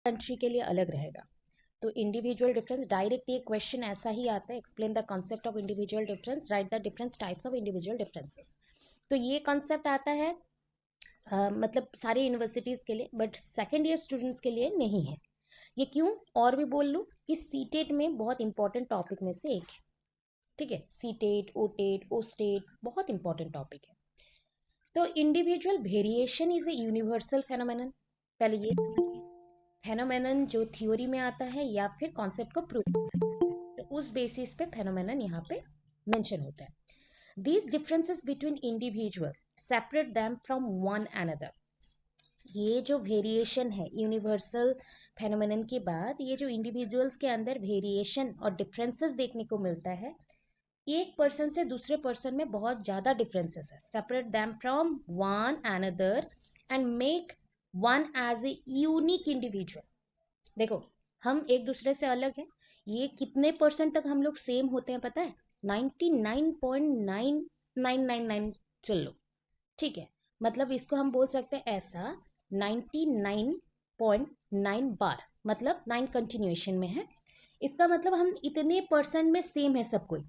Country के लिए अलग रहेगा। तो इंडिविजुअल डिफरेंस डायरेक्ट ये क्वेश्चन ऐसा ही आता है, explain the concept of individual difference, right the different types of individual differences. तो ये कॉन्सेप्ट आता है मतलब सारी यूनिवर्सिटीज़ के लिए, बट सेकेंड ईयर स्टूडेंट्स के लिए नहीं है। ये क्यों? और भी बोल लूँ कि सीटेट में बहुत इंपॉर्टेंट टॉपिक में से एक है। ठीक है, सीटेट, ओटेट, ओस्टेट बहुत इंपॉर्टेंट टॉपिक है। तो individual variation is a universal phenomenon, पहले ये समझिए। फेनोमेनन जो थ्योरी में आता है या फिर कॉन्सेप्ट को प्रूव करता है, तो उस बेसिस पे फेनोमेनन यहाँ पे मेंशन होता है। These differences between individual separate them from one another. ये जो वेरिएशन है यूनिवर्सल फेनोमेनन के बाद, ये जो इंडिविजुअल्स के अंदर वेरिएशन और डिफरेंसेस देखने को मिलता है, एक पर्सन से दूसरे पर्सन में बहुत ज़्यादा डिफरेंसेस है, separate them from one another and make one as a unique individual. देखो, हम एक दूसरे से अलग हैं, ये कितने परसेंट तक हम लोग सेम होते हैं पता है? 99.9999 चल लो, ठीक है। मतलब इसको हम बोल सकते हैं ऐसा, 99.9 बार, मतलब 9 कंटिन्यूएशन में है। इसका मतलब हम इतने परसेंट में सेम है सब कोई।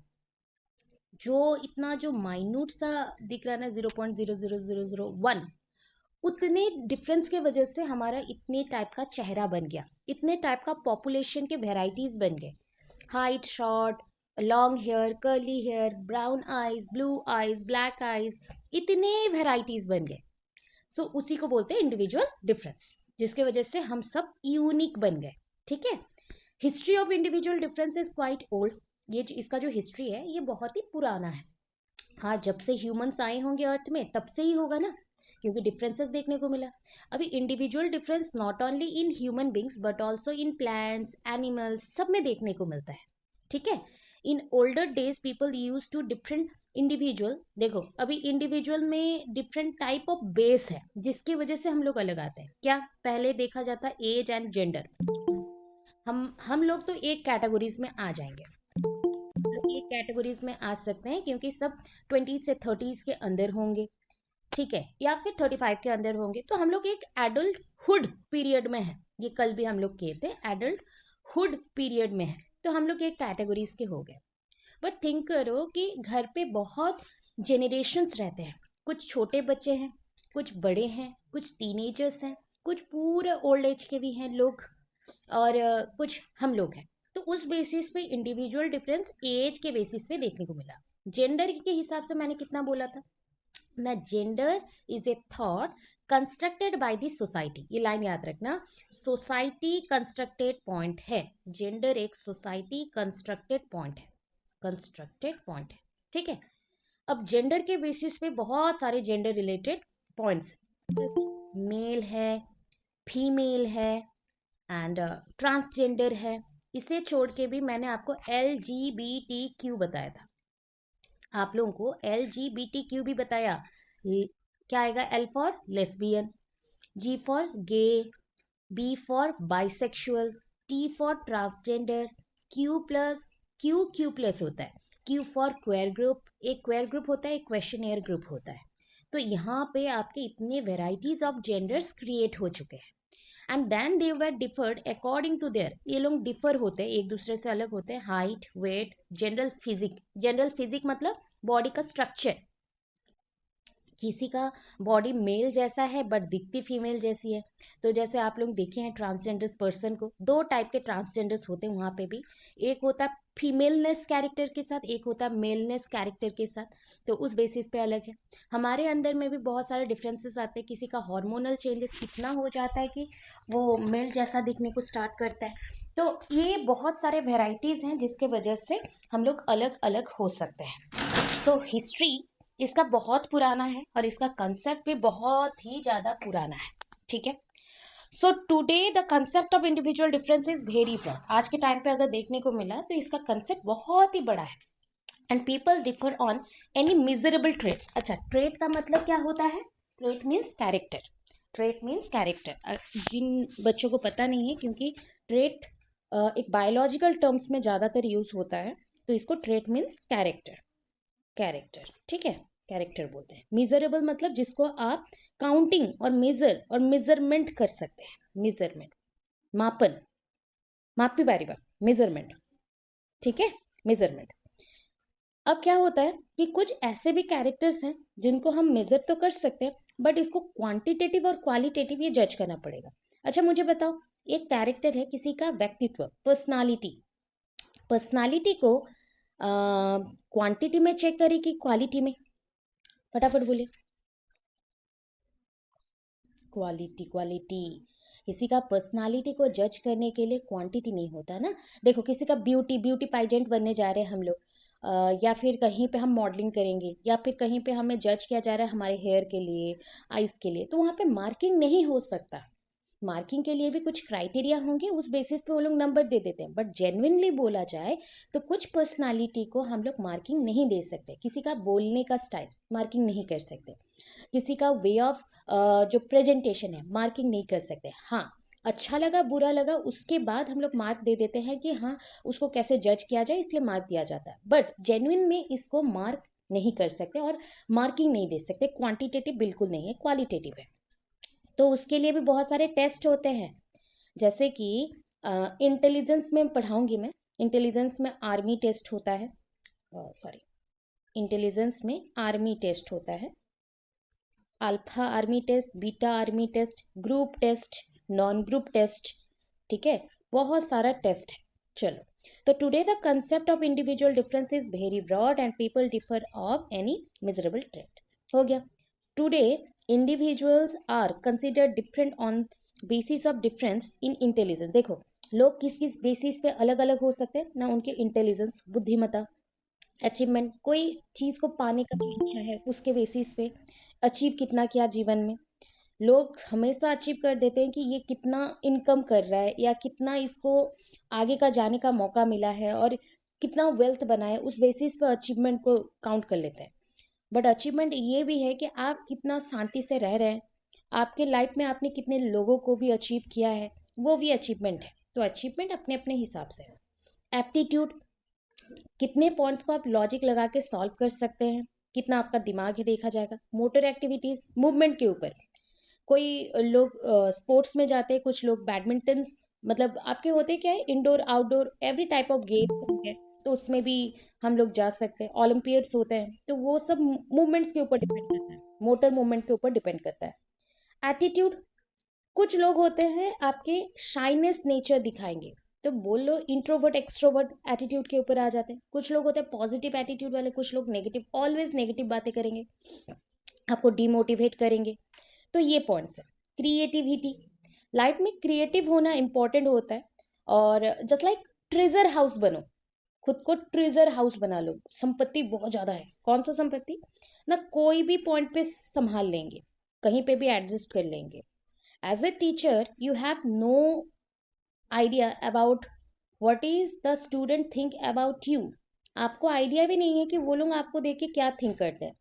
जो इतना जो माइन्यूट सा दिख रहा है ना, 0.00001, उतने डिफरेंस के वजह से हमारा इतने टाइप का चेहरा बन गया, इतने टाइप का पॉपुलेशन के वेराइटीज बन गए। Height, short, long hair, curly hair, brown eyes, blue eyes, black eyes, इतने वेराइटीज बन गए। सो उसी को बोलते हैं इंडिविजुअल डिफरेंस, जिसके वजह से हम सब यूनिक बन गए। ठीक है। History of individual difference is quite old. ये इसका जो हिस्ट्री है ये बहुत ही पुराना है। हाँ, जब से ह्यूमंस आए होंगे अर्थ में तब से ही होगा ना, क्योंकि डिफरेंसेस देखने को मिला। अभी individual difference not only in human beings but also in plants, animals, सब में देखने को मिलता है। ठीक है। In older days people use to different individual. देखो, अभी इंडिविजुअल में डिफरेंट टाइप ऑफ बेस है, जिसकी वजह से हम लोग अलग आते हैं। क्या पहले देखा जाता एज एंड जेंडर, हम लोग तो एक कैटेगरीज में आ जाएंगे, एक कैटेगरीज में आ सकते हैं, क्योंकि सब 20 से 30s के अंदर होंगे, ठीक है, या फिर 35 के अंदर होंगे। तो हम लोग एक एडल्टहुड पीरियड में है, ये कल भी हम लोग किए थे, एडल्टहुड पीरियड में है, तो हम लोग एक कैटेगरीज के हो गए। बट थिंक करो कि घर पे बहुत जेनरेशन्स रहते हैं, कुछ छोटे बच्चे हैं, कुछ बड़े हैं, कुछ टीनेजर्स हैं, कुछ पूरे ओल्ड एज के भी हैं लोग, और कुछ हम लोग हैं। तो उस बेसिस पे इंडिविजुअल डिफरेंस एज के बेसिस पे देखने को मिला। जेंडर के हिसाब से मैंने कितना बोला था ना, gender is a thought constructed by the society. ये लाइन याद रखना, सोसाइटी कंस्ट्रक्टेड पॉइंट है। जेंडर एक सोसाइटी कंस्ट्रक्टेड पॉइंट है, कंस्ट्रक्टेड पॉइंट है। ठीक है। अब जेंडर के बेसिस पे बहुत सारे जेंडर रिलेटेड पॉइंट्स, मेल है, फीमेल है, एंड ट्रांसजेंडर है। इसे छोड़ के भी मैंने आपको LGBTQ बताया था, आप लोगों को LGBTQ भी बताया। क्या आएगा? L for lesbian, G for gay, B for bisexual, T for transgender, Q plus होता है, Q फॉर क्वेयर ग्रुप। एक क्वेयर ग्रुप होता है, एक क्वेश्चनियर ग्रुप होता है। तो यहाँ पे आपके इतने वेराइटीज ऑफ जेंडर्स क्रिएट हो चुके हैं, and then they were differed according to their. ये लोग डिफर होते हैं, एक दूसरे से अलग होते हैं, height, weight, general physique. General physique मतलब बॉडी का स्ट्रक्चर। किसी का बॉडी मेल जैसा है बट दिखती फीमेल जैसी है। तो जैसे आप लोग देखे हैं ट्रांसजेंडर्स पर्सन को, दो टाइप के ट्रांसजेंडर्स होते हैं वहाँ पे भी, एक होता है फीमेलनेस कैरेक्टर के साथ, एक होता है मेलनेस कैरेक्टर के साथ। तो उस बेसिस पे अलग है। हमारे अंदर में भी बहुत सारे डिफरेंसेस आते हैं, किसी का हार्मोनल चेंजेस कितना हो जाता है कि वो मेल जैसा दिखने को स्टार्ट करता है। तो ये बहुत सारे वेराइटीज हैं जिसके वजह से हम लोग अलग अलग हो सकते हैं। सो हिस्ट्री इसका बहुत पुराना है और इसका कंसेप्ट भी बहुत ही ज्यादा पुराना है। ठीक है। So today the concept of individual difference is very broad. आज के टाइम पे अगर देखने को मिला तो इसका कंसेप्ट बहुत ही बड़ा है, and people differ on any measurable traits. अच्छा, ट्रेट का मतलब क्या होता है? Trait means character. Trait means character. जिन बच्चों को पता नहीं है, क्योंकि ट्रेट एक बायोलॉजिकल टर्म्स में ज्यादातर यूज होता है, तो इसको ट्रेट मीन्स कैरेक्टर, कैरेक्टर। ठीक है, कैरेक्टर बोलते हैं। मेजरेबल मतलब जिसको आप काउंटिंग और मेजर और मेजरमेंट कर सकते हैं, मेजरमेंट। मापन, मापी पारिबा, मेजरमेंट, ठीक है, मेजरमेंट। अब क्या होता है कि कुछ ऐसे भी कैरेक्टर्स हैं जिनको हम मेजर तो कर सकते हैं, बट इसको क्वांटिटेटिव और क्वालिटेटिव ये जज करना पड़ेगा। अच्छा मुझे बताओ, एक कैरेक्टर है किसी का व्यक्तित्व, पर्सनालिटी, पर्सनालिटी को क्वांटिटी में चेक करें कि क्वालिटी में? फटाफट बोलिए। Quality, quality. किसी का पर्सनालिटी को जज करने के लिए क्वांटिटी नहीं होता ना। देखो किसी का ब्यूटी, ब्यूटी पाइजेंट बनने जा रहे हैं हम लोग, या फिर कहीं पे हम मॉडलिंग करेंगे, या फिर कहीं पे हमें जज किया जा रहा है हमारे हेयर के लिए, आइज के लिए, तो वहाँ पे मार्किंग नहीं हो सकता। मार्किंग के लिए भी कुछ क्राइटेरिया होंगे, उस बेसिस पे वो लोग नंबर दे देते हैं। बट जेन्युइनली बोला जाए तो कुछ पर्सनालिटी को हम लोग मार्किंग नहीं दे सकते। किसी का बोलने का स्टाइल मार्किंग नहीं कर सकते, किसी का वे ऑफ जो प्रेजेंटेशन है मार्किंग नहीं कर सकते। हाँ, अच्छा लगा बुरा लगा उसके बाद हम लोग मार्क दे देते हैं कि हाँ उसको कैसे जज किया जाए, इसलिए मार्क दिया जाता है। बट जेन्युइन में इसको मार्क नहीं कर सकते और मार्किंग नहीं दे सकते। क्वांटिटेटिव बिल्कुल नहीं है, क्वालिटेटिव है। तो उसके लिए भी बहुत सारे टेस्ट होते हैं, जैसे कि इंटेलिजेंस में पढ़ाऊंगी मैं। इंटेलिजेंस में आर्मी टेस्ट होता है, सॉरी, इंटेलिजेंस में आर्मी टेस्ट होता है, alpha army test, beta army test, group test, non group test, ठीक है, बहुत सारा टेस्ट है। चलो, तो today the concept of individual difference is very broad and people differ of any measurable trait. हो गया। Today individuals are considered different on basis of difference in intelligence. देखो, लोग किस किस बेसिस पे अलग अलग हो सकते हैं ना, उनके इंटेलिजेंस, बुद्धिमत्ता, अचीवमेंट, कोई चीज को पाने का जो इच्छा है उसके बेसिस पे, अचीव कितना किया जीवन में। लोग हमेशा अचीव कर देते हैं कि ये कितना इनकम कर रहा है या कितना इसको आगे का जाने का मौका मिला है और कितना वेल्थ बना है, उस बेसिस पे अचीवमेंट को काउंट कर लेते हैं। बट अचीवमेंट ये भी है कि आप कितना शांति से रह रहे हैं, आपके लाइफ में आपने कितने लोगों को भी अचीव किया है, वो भी अचीवमेंट है। तो अचीवमेंट अपने अपने हिसाब से है। एप्टीट्यूड, कितने पॉइंट्स को आप लॉजिक लगा के सॉल्व कर सकते हैं, कितना आपका दिमाग है देखा जाएगा। मोटर एक्टिविटीज, मूवमेंट के ऊपर, कोई लोग स्पोर्ट्स में जाते हैं, कुछ लोग बैडमिंटन, मतलब आपके होते क्या है, indoor outdoor every type of games है, तो उसमें भी हम लोग जा सकते हैं। ओलंपियड्स होते हैं, तो वो सब मूवमेंट्स के ऊपर डिपेंड करता है, मोटर मूवमेंट के ऊपर डिपेंड करता है। एटीट्यूड, कुछ लोग होते हैं आपके शाइनेस नेचर दिखाएंगे, तो बोल लो इंट्रोवर्ट एक्सट्रोवर्ट एटीट्यूड के ऊपर आ जाते हैं। कुछ लोग होते हैं पॉजिटिव एटीट्यूड वाले, कुछ लोग नेगेटिव, ऑलवेज नेगेटिव बातें करेंगे, आपको डिमोटिवेट करेंगे। तो ये पॉइंट्स है। क्रिएटिविटी, लाइफ में क्रिएटिव होना इंपॉर्टेंट होता है। और जस्ट लाइक ट्रेजर हाउस बनो, खुद को ट्रेजर हाउस बना लो। संपत्ति बहुत ज्यादा है, कौन सा संपत्ति ना, कोई भी पॉइंट पे संभाल लेंगे, कहीं पे भी एडजस्ट कर लेंगे। As a teacher you have no idea about what is the student think about you. आपको आइडिया भी नहीं है कि वो लोग आपको देख के क्या थिंक करते हैं।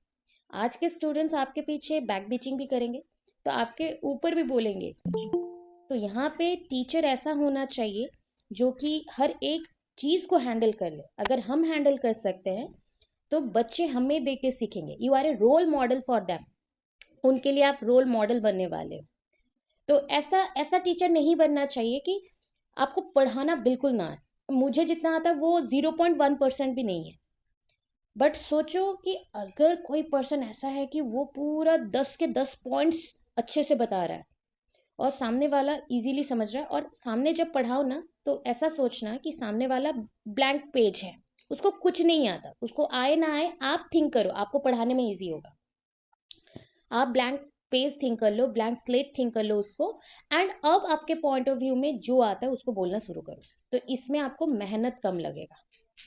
आज के स्टूडेंट्स आपके पीछे बैक बीचिंग भी करेंगे, तो आपके ऊपर भी बोलेंगे। तो यहाँ पे टीचर ऐसा होना चाहिए जो कि हर एक चीज को हैंडल कर ले। अगर हम हैंडल कर सकते हैं तो बच्चे हमें देख के सीखेंगे। You are a role model for them, उनके लिए आप रोल मॉडल बनने वाले हो। तो ऐसा ऐसा टीचर नहीं बनना चाहिए कि आपको पढ़ाना बिल्कुल ना आए। मुझे जितना आता है वो 0.1% भी नहीं है। बट सोचो कि अगर कोई पर्सन ऐसा है कि वो पूरा 10 के 10 पॉइंट्स अच्छे से बता रहा है और सामने वाला इजीली समझ रहा है, और सामने जब पढ़ाओ ना तो ऐसा सोचना कि सामने वाला ब्लैंक पेज है, उसको कुछ नहीं आता, उसको आए ना आए आप थिंक करो, आपको पढ़ाने में इजी होगा। आप ब्लैंक पेज थिंक कर लो, ब्लैंक स्लेट थिंक कर लो उसको, एंड अब आपके पॉइंट ऑफ व्यू में जो आता है उसको बोलना शुरू करो। तो इसमें आपको मेहनत कम लगेगा,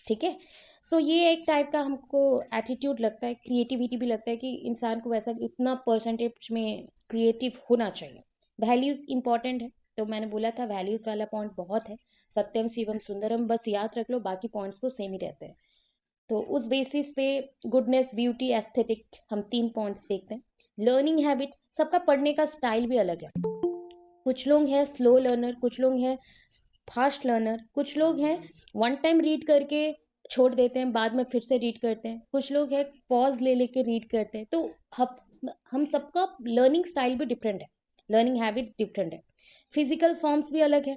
ठीक है। सो ये एक टाइप का हमको एटीट्यूड लगता है। क्रिएटिविटी भी लगता है कि इंसान को वैसा इतना परसेंटेज में क्रिएटिव होना चाहिए। वैल्यूज इंपॉर्टेंट है, तो मैंने बोला था वैल्यूज वाला पॉइंट बहुत है। सत्यम शिवम सुंदरम बस याद रख लो, बाकी पॉइंट्स तो सेम ही रहते हैं। तो उस बेसिस पे गुडनेस, ब्यूटी, एस्थेटिक, हम 3 पॉइंट्स देखते हैं। लर्निंग हैबिट्स, सबका पढ़ने का स्टाइल भी अलग है। कुछ लोग हैं स्लो लर्नर, कुछ लोग हैं फास्ट लर्नर, कुछ लोग हैं वन टाइम रीड करके छोड़ देते हैं, बाद में फिर से रीड करते हैं, कुछ लोग हैं पॉज ले लेके रीड करते हैं। तो हम सबका लर्निंग स्टाइल भी डिफरेंट है, लर्निंग हैबिट्स डिफरेंट है। फिजिकल फॉर्म्स भी अलग है।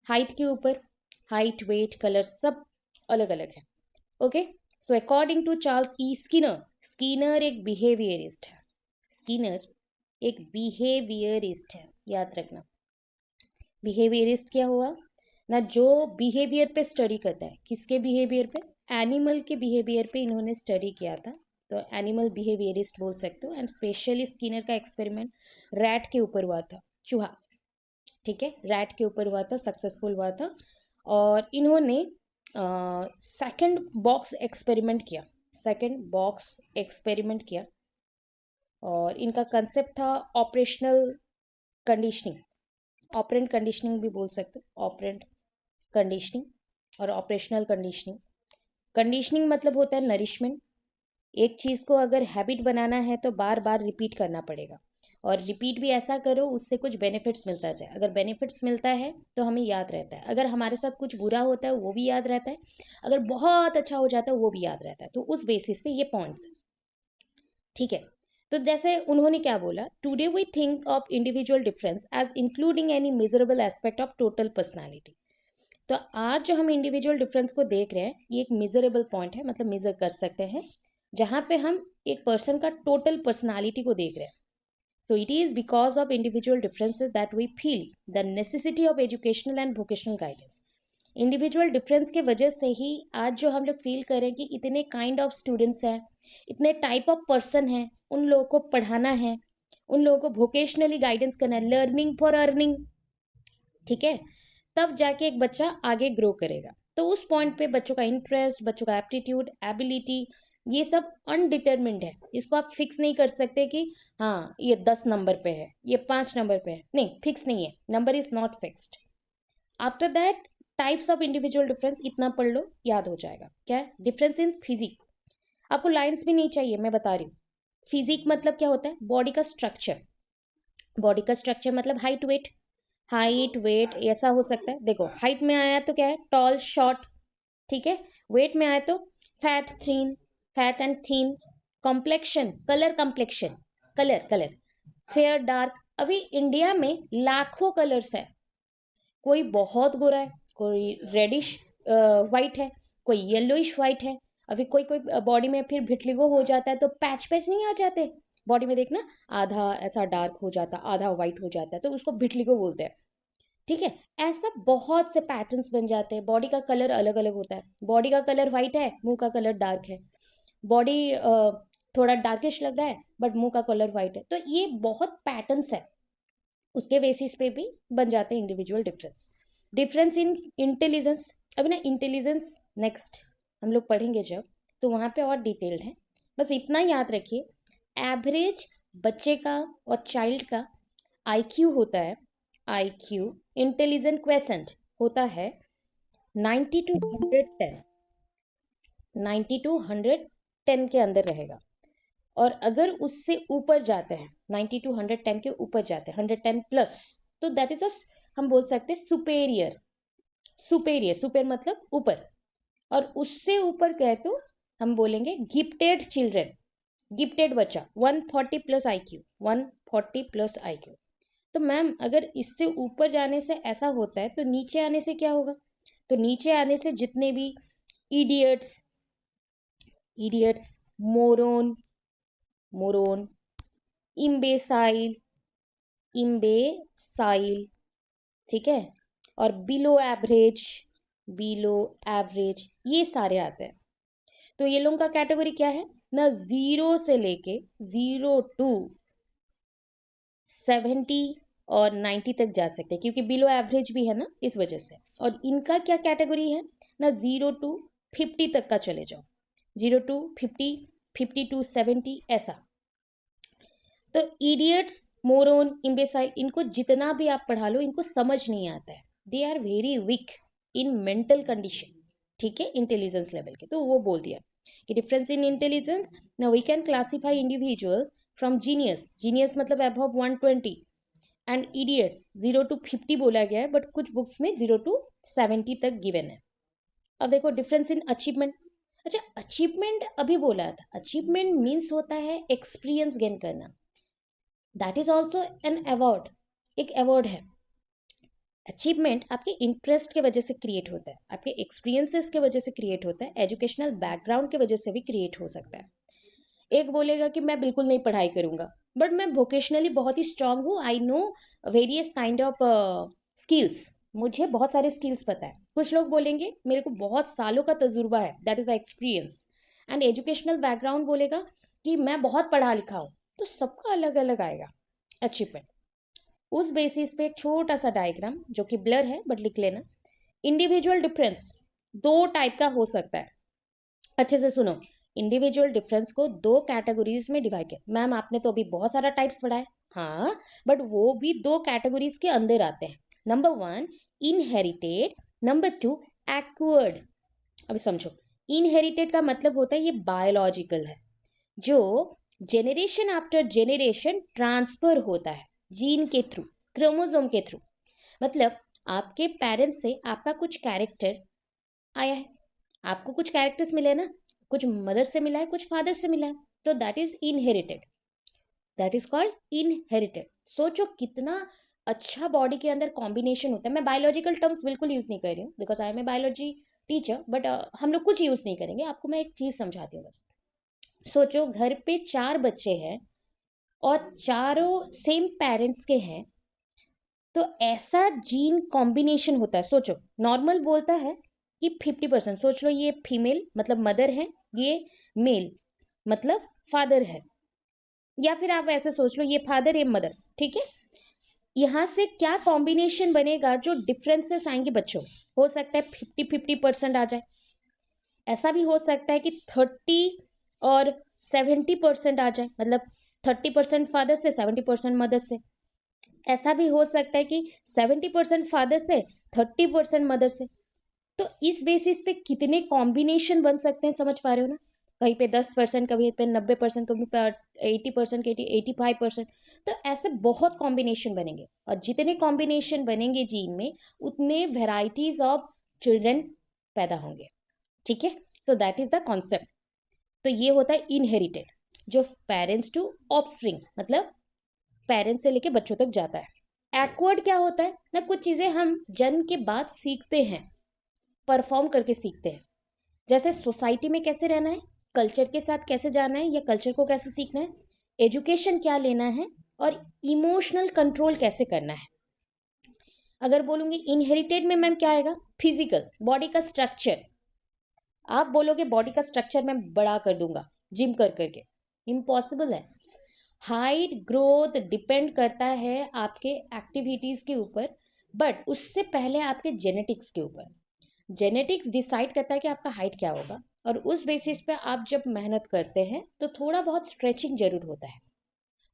हाइट के ऊपर, हाइट, वेट, कलर सब अलग अलग है। Okay, so according to Charles E Skinner, Skinner एक बिहेवियरिस्ट है, स्किनर एक बिहेवियरिस्ट है, याद रखना। बिहेवियरिस्ट क्या हुआ ना, जो बिहेवियर पे स्टडी करता है, किसके बिहेवियर पे, एनिमल के बिहेवियर पे इन्होंने स्टडी किया था, तो एनिमल बिहेवियरिस्ट बोल सकते हो। एंड स्पेशली स्किनर का एक्सपेरिमेंट रैट के ऊपर हुआ था, चूहा, ठीक है, रैट के ऊपर हुआ था, सक्सेसफुल हुआ था। और इन्होंने सेकंड बॉक्स एक्सपेरिमेंट किया, सेकंड बॉक्स एक्सपेरिमेंट किया, और इनका कंसेप्ट था ऑपरेशनल कंडीशनिंग, ऑपरेंट कंडीशनिंग भी बोल सकते हो, ऑपरेंट कंडीशनिंग और ऑपरेशनल कंडीशनिंग। कंडीशनिंग मतलब होता है नरिशमेंट, एक चीज़ को अगर हैबिट बनाना है तो बार बार रिपीट करना पड़ेगा, और रिपीट भी ऐसा करो उससे कुछ बेनिफिट्स मिलता जाए, अगर बेनिफिट्स मिलता है तो हमें याद रहता है, अगर हमारे साथ कुछ बुरा होता है वो भी याद रहता है, अगर बहुत अच्छा हो जाता है वो भी याद रहता है, तो उस बेसिस पे ये पॉइंट्स, ठीक है। तो जैसे उन्होंने क्या बोला, today we think of individual difference as including any measurable aspect of total personality. तो आज जो हम इंडिविजुअल डिफरेंस को देख रहे हैं, ये एक मेजरेबल पॉइंट है, मतलब मेजर कर सकते हैं, जहाँ पे हम एक पर्सन का टोटल पर्सनालिटी को देख रहे हैं। So it is because of individual differences that we feel the necessity of educational and vocational guidance. Individual difference के वजह से ही आज जो हम लोग फील करें कि इतने काइंड ऑफ स्टूडेंट्स हैं, इतने टाइप ऑफ पर्सन हैं, उन लोगों को पढ़ाना है, उन लोगों को वोकेशनली गाइडेंस करना है, लर्निंग फॉर अर्निंग, ठीक है, तब जाके एक बच्चा आगे ग्रो करेगा। तो उस पॉइंट पे बच्चों का इंटरेस्ट, बच्चों का एप्टीट्यूड, एबिलिटी, ये सब अनडिटरमिन्ड है, इसको आप फिक्स नहीं कर सकते कि हाँ ये 10 नंबर पे है, ये 5 नंबर पे है, नहीं, फिक्स नहीं है, number is not fixed. After that types of individual difference इतना पढ़ लो, याद हो जाएगा। क्या है डिफरेंस इन फिजिक, आपको लाइंस भी नहीं चाहिए, मैं बता रही हूँ। फिजिक मतलब क्या होता है, बॉडी का स्ट्रक्चर, बॉडी का स्ट्रक्चर मतलब हाइट वेट, हाइट वेट ऐसा हो सकता है, देखो हाइट में आया तो क्या है, टॉल शॉर्ट, ठीक है, वेट में आया तो fat thin, fat and thin, complexion, colour complexion, colour colour, fair dark. अभी इंडिया में लाखों कलर्स है, कोई बहुत गोरा है, कोई रेडिश वाइट है, कोई येलोइश वाइट है, अभी कोई कोई बॉडी में फिर विटलिगो हो जाता है तो पैच पैच नहीं आ जाते बॉडी में, देखना आधा ऐसा डार्क हो जाता, आधा वाइट हो जाता है, तो उसको विटलिगो बोलते हैं, ठीक है। ऐसा बहुत से पैटर्न्स बन जाते हैं, बॉडी का कलर अलग अलग होता है, बॉडी का कलर व्हाइट है, मुंह का कलर डार्क है, बॉडी थोड़ा डार्किश लग रहा है बट मुंह का कलर व्हाइट है, तो ये बहुत पैटर्न्स है, उसके बेसिस पे भी बन जाते हैं individual difference. Difference in intelligence, अभी ना इंटेलिजेंस नेक्स्ट हम लोग पढ़ेंगे जब, तो वहां पे और डिटेल्ड है, बस इतना याद रखिए, एवरेज बच्चे का और चाइल्ड का आईक्यू होता है, आईक्यू इंटेलिजेंट क्वेसेंट होता है 90 to 110, 90 to 110 के अंदर रहेगा, और अगर उससे ऊपर जाते हैं 90 to 110 के ऊपर जाते हैं 110 प्लस, तो दैट इज हम बोल सकते हैं सुपेरियर, सुपेरियर, सुपर मतलब ऊपर, और उससे ऊपर गए तो हम बोलेंगे गिफ्टेड चिल्ड्रन, गिफ्टेड बच्चा 140 प्लस आईक्यू, 140 प्लस आईक्यू। तो मैम अगर इससे ऊपर जाने से ऐसा होता है तो नीचे आने से क्या होगा, तो नीचे आने से जितने भी इडियट्स, इडियट्स, मोरोन, मोरोन, इम्बेसाइल, इम्बेसाइल, ठीक है, और बिलो एवरेज, बिलो एवरेज, ये सारे आते हैं। तो ये लोगों का कैटेगरी क्या है ना, 0 से लेके 0 to 70 और 90 तक जा सकते हैं, क्योंकि बिलो एवरेज भी है ना, इस वजह से। और इनका क्या कैटेगरी है ना, 0 to 50 तक का चले जाओ, 0 to 50, 50 to 70 ऐसा। तो इडियट्स, मोरोन, इम्बेसाइल, इनको जितना भी आप पढ़ा लो इनको समझ नहीं आता है, they are very weak in mental condition, ठीक है, इंटेलिजेंस लेवल के। तो वो बोल दिया कि difference in intelligence, now we can classify individual from genius, genius मतलब अबव 120, एंड इडियट्स 0 to 50 बोला गया है, बट कुछ बुक्स में 0 to 70 तक गिवन है। अब देखो डिफरेंस इन अचीवमेंट, अच्छा अचीवमेंट अभी बोला था, अचीवमेंट मीन्स होता है एक्सपीरियंस गेन करना, that is also an award, एक अवार्ड है, अचीवमेंट आपके इंटरेस्ट के वजह से क्रिएट होता है, आपके एक्सपीरियंसेस के वजह से क्रिएट होता है, एजुकेशनल बैकग्राउंड की वजह से भी क्रिएट हो सकता है। एक बोलेगा कि मैं बिल्कुल नहीं पढ़ाई करूंगा, बट मैं वोकेशनली बहुत ही स्ट्रांग हूँ, I know various kind of skills, मुझे बहुत सारे स्किल्स पता है। कुछ लोग बोलेंगे मेरे को बहुत सालों का तजुर्बा है, that is the experience. And educational background बोलेगा कि मैं बहुत पढ़ा लिखा हूँ। तो सबका अलग अलग आएगा अचीवमेंट। उस बेसिस पे एक छोटा सा डायग्राम जो कि ब्लर है बट लिख लेना। इंडिविजुअल डिफरेंस दो टाइप का हो सकता है, अच्छे से सुनो। इंडिविजुअल डिफरेंस को दो कैटेगरीज में डिवाइड किया। मैम आपने तो अभी बहुत सारा टाइप्स पढ़ा है, हाँ, बट वो भी दो कैटेगरीज के अंदर आते हैं। Number one inherited, number two acquired. अभी समझो, इनहेरिटेड का मतलब होता है ये बायोलॉजिकल है, जो जेनरेशन आफ्टर जेनरेशन ट्रांसफर होता है जीन के थ्रू, क्रोमोसोम के थ्रू। मतलब आपके पेरेंट्स से आपका कुछ कैरेक्टर आया है, आपको कुछ कैरेक्टर्स मिले ना, कुछ मदर से मिला है, कुछ फादर से मिला है, तो that is inherited, that is called inherited. सोचो कितना अच्छा बॉडी के अंदर कॉम्बिनेशन होता है। मैं बायोलॉजिकल टर्म्स बिल्कुल यूज नहीं कर रही हूँ because I am a biology teacher, but हम लोग कुछ यूज नहीं करेंगे। आपको मैं एक चीज समझाती हूँ बस। सोचो घर पे चार बच्चे हैं और चारों सेम पेरेंट्स के हैं, तो ऐसा जीन कॉम्बिनेशन होता है। सोचो नॉर्मल बोलता है कि 50%, सोच लो ये फीमेल मतलब मदर है, ये मेल मतलब फादर है, या फिर आप ऐसे सोच लो ये फादर ये मदर, ठीक है। यहाँ से क्या कॉम्बिनेशन बनेगा, जो डिफरेंसेस आएंगे बच्चों, हो सकता है 50-50% आ जाए, ऐसा भी हो सकता है कि 30 और 70% आ जाए, मतलब 30% फादर से 70% मदर से। ऐसा भी हो सकता है कि 70% फादर से 30% मदर से। तो इस बेसिस पे कितने कॉम्बिनेशन बन सकते हैं, समझ पा रहे हो ना। कहीं पे 10%, कभी पे 90%, कभी पे 80%, 85%। तो ऐसे बहुत कॉम्बिनेशन बनेंगे, और जितने कॉम्बिनेशन बनेंगे जीन में, उतने वेराइटीज ऑफ चिल्ड्रन पैदा होंगे, ठीक है। So that is the concept. तो ये होता है इनहेरिटेड, जो पेरेंट्स टू ऑफस्प्रिंग, मतलब पेरेंट्स से लेके बच्चों तक जाता है। एक्वर्ड क्या होता है ना, कुछ चीजें हम जन्म के बाद सीखते हैं, परफॉर्म करके सीखते हैं। जैसे सोसाइटी में कैसे रहना है, कल्चर के साथ कैसे जाना है, या कल्चर को कैसे सीखना है, एजुकेशन क्या लेना है, और इमोशनल कंट्रोल कैसे करना है। अगर बोलूंगी इनहेरिटेड में मैम क्या आएगा, फिजिकल बॉडी का स्ट्रक्चर। आप बोलोगे बॉडी का स्ट्रक्चर मैं बड़ा कर दूंगा जिम कर करके, इम्पॉसिबल है। हाइट ग्रोथ डिपेंड करता है आपके एक्टिविटीज के ऊपर, बट उससे पहले आपके जेनेटिक्स के ऊपर। जेनेटिक्स डिसाइड करता है कि आपका हाइट क्या होगा, और उस बेसिस पे आप जब मेहनत करते हैं तो थोड़ा बहुत स्ट्रेचिंग जरूर होता है,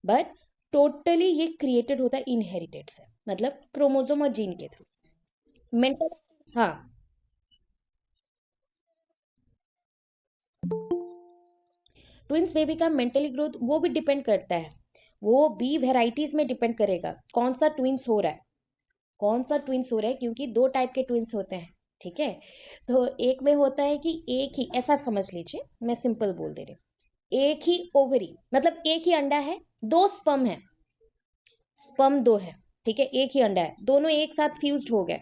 बट टोटली ये क्रिएटेड होता है इनहेरिटेड से, मतलब क्रोमोसोम और जीन के थ्रू। मेंटल, हाँ, ट्विंस बेबी का मेंटली ग्रोथ वो भी डिपेंड करता है, वो भी वेराइटीज में डिपेंड करेगा कौन सा ट्विंस हो रहा है, कौन सा ट्विंस हो रहा है, क्योंकि दो टाइप के ट्विंस होते हैं, ठीक है। तो एक में होता है कि एक ही, ऐसा समझ लीजिए, मैं सिंपल बोल दे रही हूँ, एक ही ओवरी मतलब एक ही अंडा है, दो स्पर्म है, स्पर्म दो है, ठीक है, एक ही अंडा है, दोनों एक साथ फ्यूज्ड हो गए,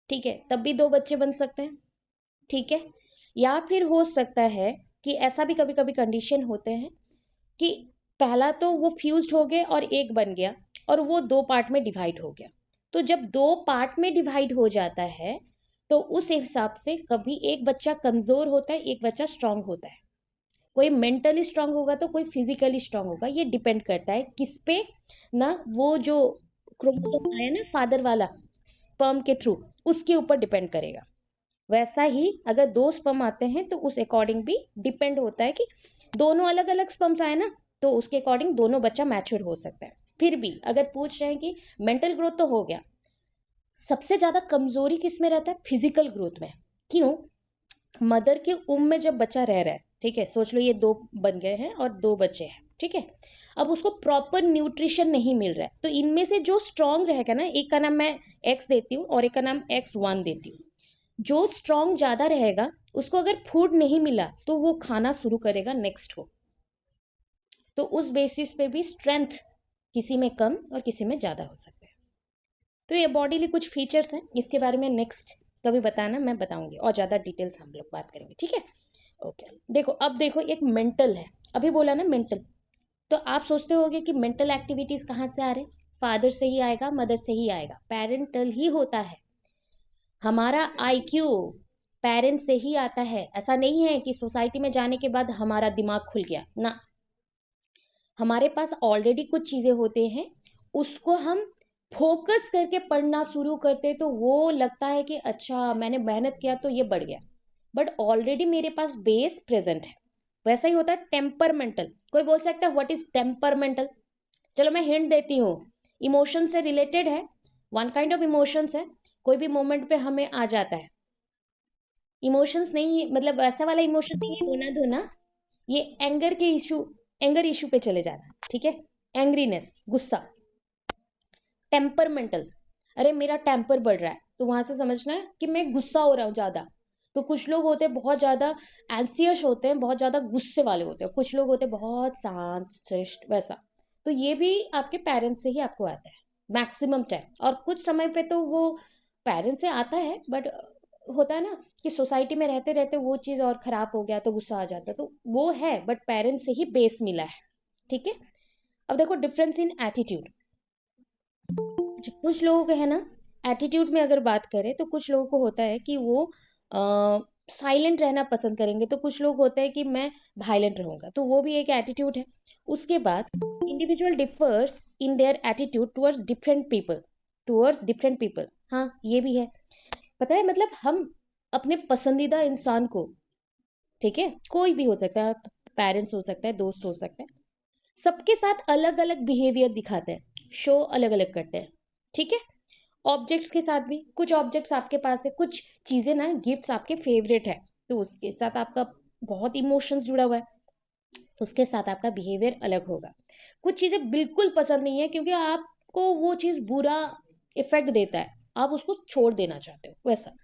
ठीक है, तब भी दो बच्चे बन सकते हैं, ठीक है। या फिर हो सकता है कि ऐसा भी कभी कभी कंडीशन होते हैं कि पहला तो वो फ्यूज्ड हो गए और एक बन गया, और वो दो पार्ट में डिवाइड हो गया। तो जब दो पार्ट में डिवाइड हो जाता है, तो उस हिसाब से कभी एक बच्चा कमजोर होता है, एक बच्चा स्ट्रांग होता है। कोई मेंटली स्ट्रांग होगा तो कोई फिजिकली स्ट्रांग होगा, ये डिपेंड करता है किस पे ना, वो जो क्रोमोसोम आया ना फादर वाला स्पर्म के थ्रू, उसके ऊपर डिपेंड करेगा। वैसा ही अगर दो स्पर्म आते हैं तो उस अकॉर्डिंग भी डिपेंड होता है कि दोनों अलग अलग स्पर्म्स आए ना, तो उसके अकॉर्डिंग दोनों बच्चा मैच्योर हो सकता है। फिर भी अगर पूछ रहे हैं कि मेंटल ग्रोथ तो हो गया, सबसे ज्यादा कमजोरी किस में रहता है, फिजिकल ग्रोथ में। क्यों, मदर के उम्र में जब बच्चा रह रहा है, ठीक है, सोच लो ये दो बन गए हैं और दो बच्चे हैं, ठीक है, अब उसको प्रॉपर न्यूट्रिशन नहीं मिल रहा है, तो इनमें से जो स्ट्रांग रहेगा ना, एक का नाम मैं एक्स देती हूँ और एक का नाम X1 देती हूँ, जो स्ट्रांग ज्यादा रहेगा उसको अगर फूड नहीं मिला तो वो खाना शुरू करेगा नेक्स्ट को। तो उस बेसिस पे भी स्ट्रेंथ किसी में कम और किसी में ज्यादा हो सकता है। तो ये बॉडीली कुछ फीचर्स हैं, इसके बारे में नेक्स्ट कभी बताना, मैं बताऊंगी और ज़्यादा डिटेल्स हम लोग बात करेंगे, ठीक है। ओके, देखो अब देखो एक मेंटल है, अभी बोला ना मेंटल, तो आप सोचते होगे कि मेंटल एक्टिविटीज कहाँ से आ रहे हैं, फादर से ही आएगा, मदर से ही आएगा, पेरेंटल ही होता है। हमारा आईक्यू पेरेंट से ही आता है, ऐसा नहीं है कि सोसाइटी में जाने के बाद हमारा दिमाग खुल गया ना। हमारे पास ऑलरेडी कुछ चीजें होते हैं, उसको हम फोकस करके पढ़ना शुरू करते तो वो लगता है कि अच्छा मैंने मेहनत किया तो ये बढ़ गया, बट ऑलरेडी मेरे पास बेस प्रेजेंट है। वैसा ही होता है टेम्परमेंटल। कोई बोल सकता है व्हाट इज टेम्परमेंटल, चलो मैं हिंट देती हूँ, इमोशन से रिलेटेड है, वन काइंड ऑफ इमोशंस है, कोई भी मोमेंट पे हमें आ जाता है। इमोशंस नहीं मतलब वैसा वाला इमोशन नहीं है रोना धोना, ये एंगर इशू पे चले जाना, ठीक है, एंग्रीनेस, गुस्सा। टेम्परमेंटल, अरे मेरा टेम्पर बढ़ रहा है, तो वहां से समझना है कि मैं गुस्सा हो रहा हूँ ज्यादा। तो कुछ लोग होते हैं बहुत ज्यादा एंसियस होते हैं, बहुत ज्यादा गुस्से वाले होते हैं, कुछ लोग होते हैं बहुत शांत शिष्ट वैसा। तो ये भी आपके पेरेंट्स से ही आपको आता है मैक्सिमम टाइम, और कुछ समय पे तो वो पेरेंट्स से आता है, बट होता है ना कि सोसाइटी में रहते रहते वो चीज और खराब हो गया तो गुस्सा आ जाता है, तो वो है बट पेरेंट्स से ही बेस मिला है, ठीक है। अब देखो डिफरेंस इन एटीट्यूड, कुछ लोगों के है ना, एटीट्यूड में अगर बात करें तो कुछ लोगों को होता है कि वो साइलेंट रहना पसंद करेंगे, तो कुछ लोग होता है कि मैं वायलेंट रहूंगा, तो वो भी एक एटीट्यूड है। उसके बाद individual differs in their attitude towards different people, हाँ ये भी है। पता है मतलब हम अपने पसंदीदा इंसान को, ठीक है, कोई भी हो सकता है, पेरेंट्स हो सकता है, दोस्त हो सकता है, सबके साथ अलग अलग बिहेवियर दिखाते हैं, शो अलग अलग करते हैं, ठीक है। ऑब्जेक्ट्स के साथ भी, कुछ ऑब्जेक्ट्स आपके पास है, कुछ चीजें ना गिफ्ट्स आपके फेवरेट है, तो उसके साथ आपका बहुत इमोशंस जुड़ा हुआ है, उसके साथ आपका बिहेवियर अलग होगा। कुछ चीजें बिल्कुल पसंद नहीं है क्योंकि आपको वो चीज बुरा इफेक्ट देता है, आप उसको छोड़ देना चाहते हो, वैसा।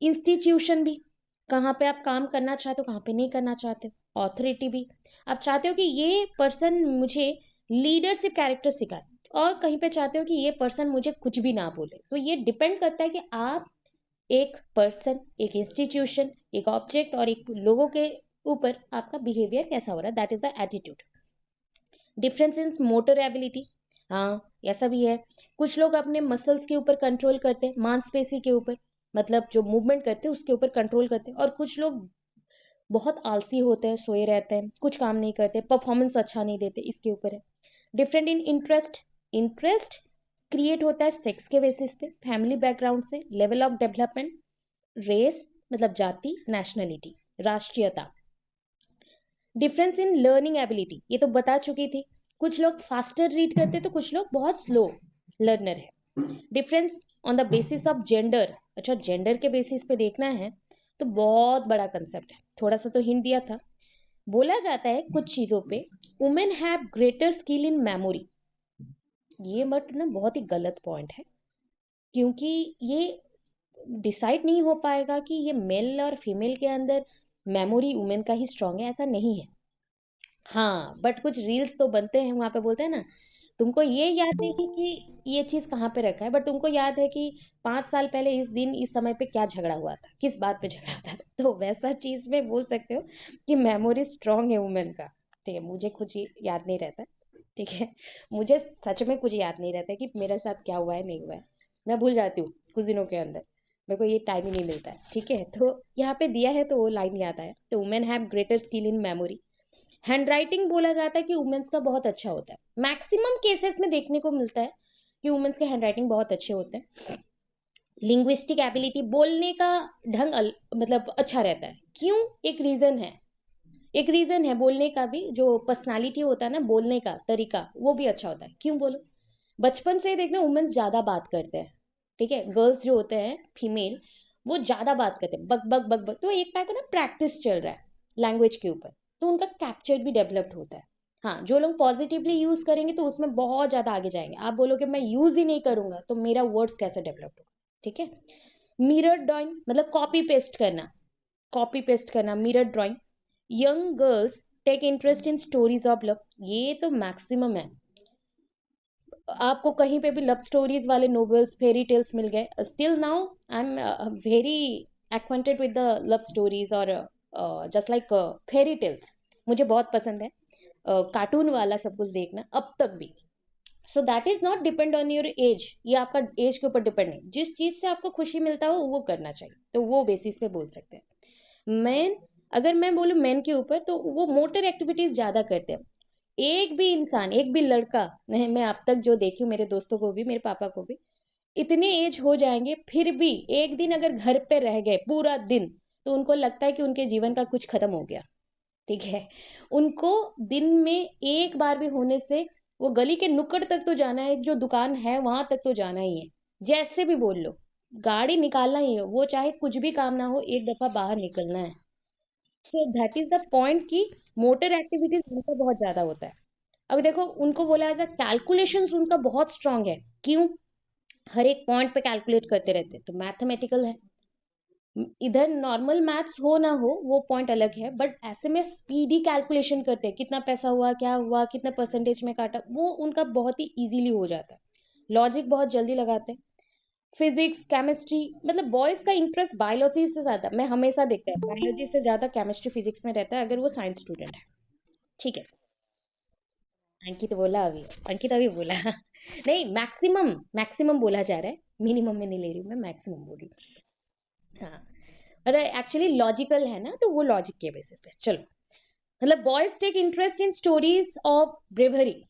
इंस्टीट्यूशन भी, कहाँ पे आप काम करना चाहते हो, कहाँ पे नहीं करना चाहते हो। ऑथोरिटी भी, आप चाहते हो कि ये पर्सन मुझे लीडरशिप कैरेक्टर सिखाए, और कहीं पे चाहते हो कि ये पर्सन मुझे कुछ भी ना बोले। तो ये डिपेंड करता है कि आप एक पर्सन, एक इंस्टीट्यूशन, एक ऑब्जेक्ट और एक लोगों के ऊपर आपका बिहेवियर कैसा हो रहा है, that is the attitude. Difference in motor ability, हाँ ऐसा भी है, कुछ लोग अपने मसल्स के ऊपर कंट्रोल करते हैं, मांसपेशी के ऊपर, मतलब जो मूवमेंट करते हैं उसके ऊपर कंट्रोल करते हैं, और कुछ लोग बहुत आलसी होते हैं, सोए रहते हैं, कुछ काम नहीं करते, परफॉर्मेंस अच्छा नहीं देते, इसके ऊपर है। Different in interest, interest create होता है सेक्स के बेसिस पे, फैमिली बैकग्राउंड से, लेवल ऑफ डेवलपमेंट, रेस मतलब जाति, नेशनलिटी राष्ट्रीयता। डिफरेंस इन लर्निंग एबिलिटी, ये तो बता चुकी थी, कुछ लोग फास्टर रीड करते तो कुछ लोग बहुत स्लो लर्नर है। Difference on the basis of gender, अच्छा जेंडर के बेसिस पे देखना है तो बहुत बड़ा कंसेप्ट है, थोड़ा सा तो हिंट दिया था। बोला जाता है कुछ चीजों पे women have greater skill in memory, ये बट ना बहुत ही गलत पॉइंट है, क्योंकि ये डिसाइड नहीं हो पाएगा कि ये मेल और फीमेल के अंदर मेमोरी वुमेन का ही स्ट्रांग है, ऐसा नहीं है। हाँ बट कुछ रील्स तो बनते हैं, वहां पे बोलते हैं ना, तुमको ये याद नहीं कि ये चीज कहाँ पे रखा है, बट तुमको याद है कि 5 साल पहले इस दिन इस समय पे क्या झगड़ा हुआ था, किस बात पे झगड़ा था। तो वैसा चीज में बोल सकते हो कि मेमोरी स्ट्रांग है वुमेन का, ठीक है। मुझे कुछ याद नहीं रहता, ठीक है, मुझे सच में कुछ याद नहीं रहता कि मेरे साथ क्या हुआ है नहीं हुआ है, मैं भूल जाती हूँ कुछ दिनों के अंदर, मेरे को ये टाइम ही नहीं मिलता है, ठीक है। तो यहाँ पे दिया है तो वो लाइन याद आया, तो women have greater skill in memory. Hand writing बोला जाता है कि वुमेन्स का बहुत अच्छा होता है, मैक्सिमम केसेस में देखने को मिलता है कि वुमेन्स के हैंड राइटिंग बहुत अच्छे होते हैं। लिंग्विस्टिक एबिलिटी, बोलने का ढंग मतलब अच्छा रहता है, क्यों, एक रीजन है, एक रीजन है बोलने का भी, जो पर्सनालिटी होता है ना बोलने का तरीका, वो भी अच्छा होता है, क्यों बोलो। बचपन से ही देखना वुमेन्स ज्यादा बात करते हैं, ठीक है, गर्ल्स जो होते हैं फीमेल वो ज्यादा बात करते हैं, बक बक बक बक, तो एक टाइप का ना प्रैक्टिस चल रहा है लैंग्वेज के ऊपर, तो उनका कैप्चर भी डेवलप्ड होता है। हाँ जो लोग पॉजिटिवली यूज करेंगे तो उसमें बहुत ज्यादा आगे जाएंगे, आप बोलोगे मैं यूज ही नहीं करूंगा तो मेरा वर्ड्स कैसे डेवलप होगा, ठीक है। मिरर ड्राइंग मतलब कॉपी पेस्ट करना, mirror drawing. Young girls take interest in stories of love, ये तो मैक्सिमम है, आपको कहीं पे भी लव स्टोरीज वाले नोवेल्स, फेरी टेल्स मिल गए, still now I am very acquainted with the love stories, और जस्ट लाइक फेरी टेल्स मुझे बहुत पसंद है, कार्टून वाला सब कुछ देखना अब तक भी। So that is not depend on your age, ये आपका एज के ऊपर डिपेंड नहीं, जिस चीज से आपको खुशी मिलता हो वो करना चाहिए, तो वो बेसिस पे बोल सकते हैं। मैन, अगर मैं बोलूँ मैन के ऊपर, तो वो मोटर एक्टिविटीज ज्यादा करते हैं। एक भी इंसान, एक भी लड़का, मैं अब तक जो देखी हूँ, मेरे दोस्तों को भी, मेरे पापा को भी, इतने एज हो जाएंगे फिर भी एक दिन अगर घर पे रह गए पूरा दिन, तो उनको लगता है कि उनके जीवन का कुछ खत्म हो गया। ठीक है, उनको दिन में एक बार भी होने से वो गली के नुक्कड़ तक तो जाना है, जो दुकान है वहां तक तो जाना ही है, जैसे भी बोल लो, गाड़ी निकालना ही है, वो चाहे कुछ भी काम ना हो, एक दफा बाहर निकलना है। So that is the point कि मोटर एक्टिविटीज उनका बहुत ज्यादा होता है। अब देखो, उनको बोला जाए कैलकुलेशंस उनका बहुत स्ट्रांग है। क्यों? हर एक पॉइंट पे कैलकुलेट करते रहते हैं, तो मैथमेटिकल है। इधर नॉर्मल मैथ्स हो ना हो वो पॉइंट अलग है, बट ऐसे में स्पीडी कैलकुलेशन करते हैं, कितना पैसा हुआ, क्या हुआ, कितना परसेंटेज में काटा, वो उनका बहुत ही इजीली हो जाता है। लॉजिक बहुत जल्दी लगाते हैं। फिजिक्स, केमिस्ट्री, मतलब बॉयज का इंटरेस्ट बायोलॉजी से ज्यादा, मैं हमेशा देखता है बायोलॉजी से ज्यादा केमिस्ट्री फिजिक्स में रहता है, अगर वो साइंस स्टूडेंट है। ठीक है, अंकित बोला अभी, अंकित अभी बोला नहीं, मैक्सिमम, मैक्सिमम बोला जा रहा है, मिनिमम में नहीं ले रही हूँ मैं, मैक्सिमम बोल रही हूँ। हाँ, अरे एक्चुअली लॉजिकल है ना, तो वो लॉजिक के बेसिस पे चलो। मतलब boys take interest in stories of bravery,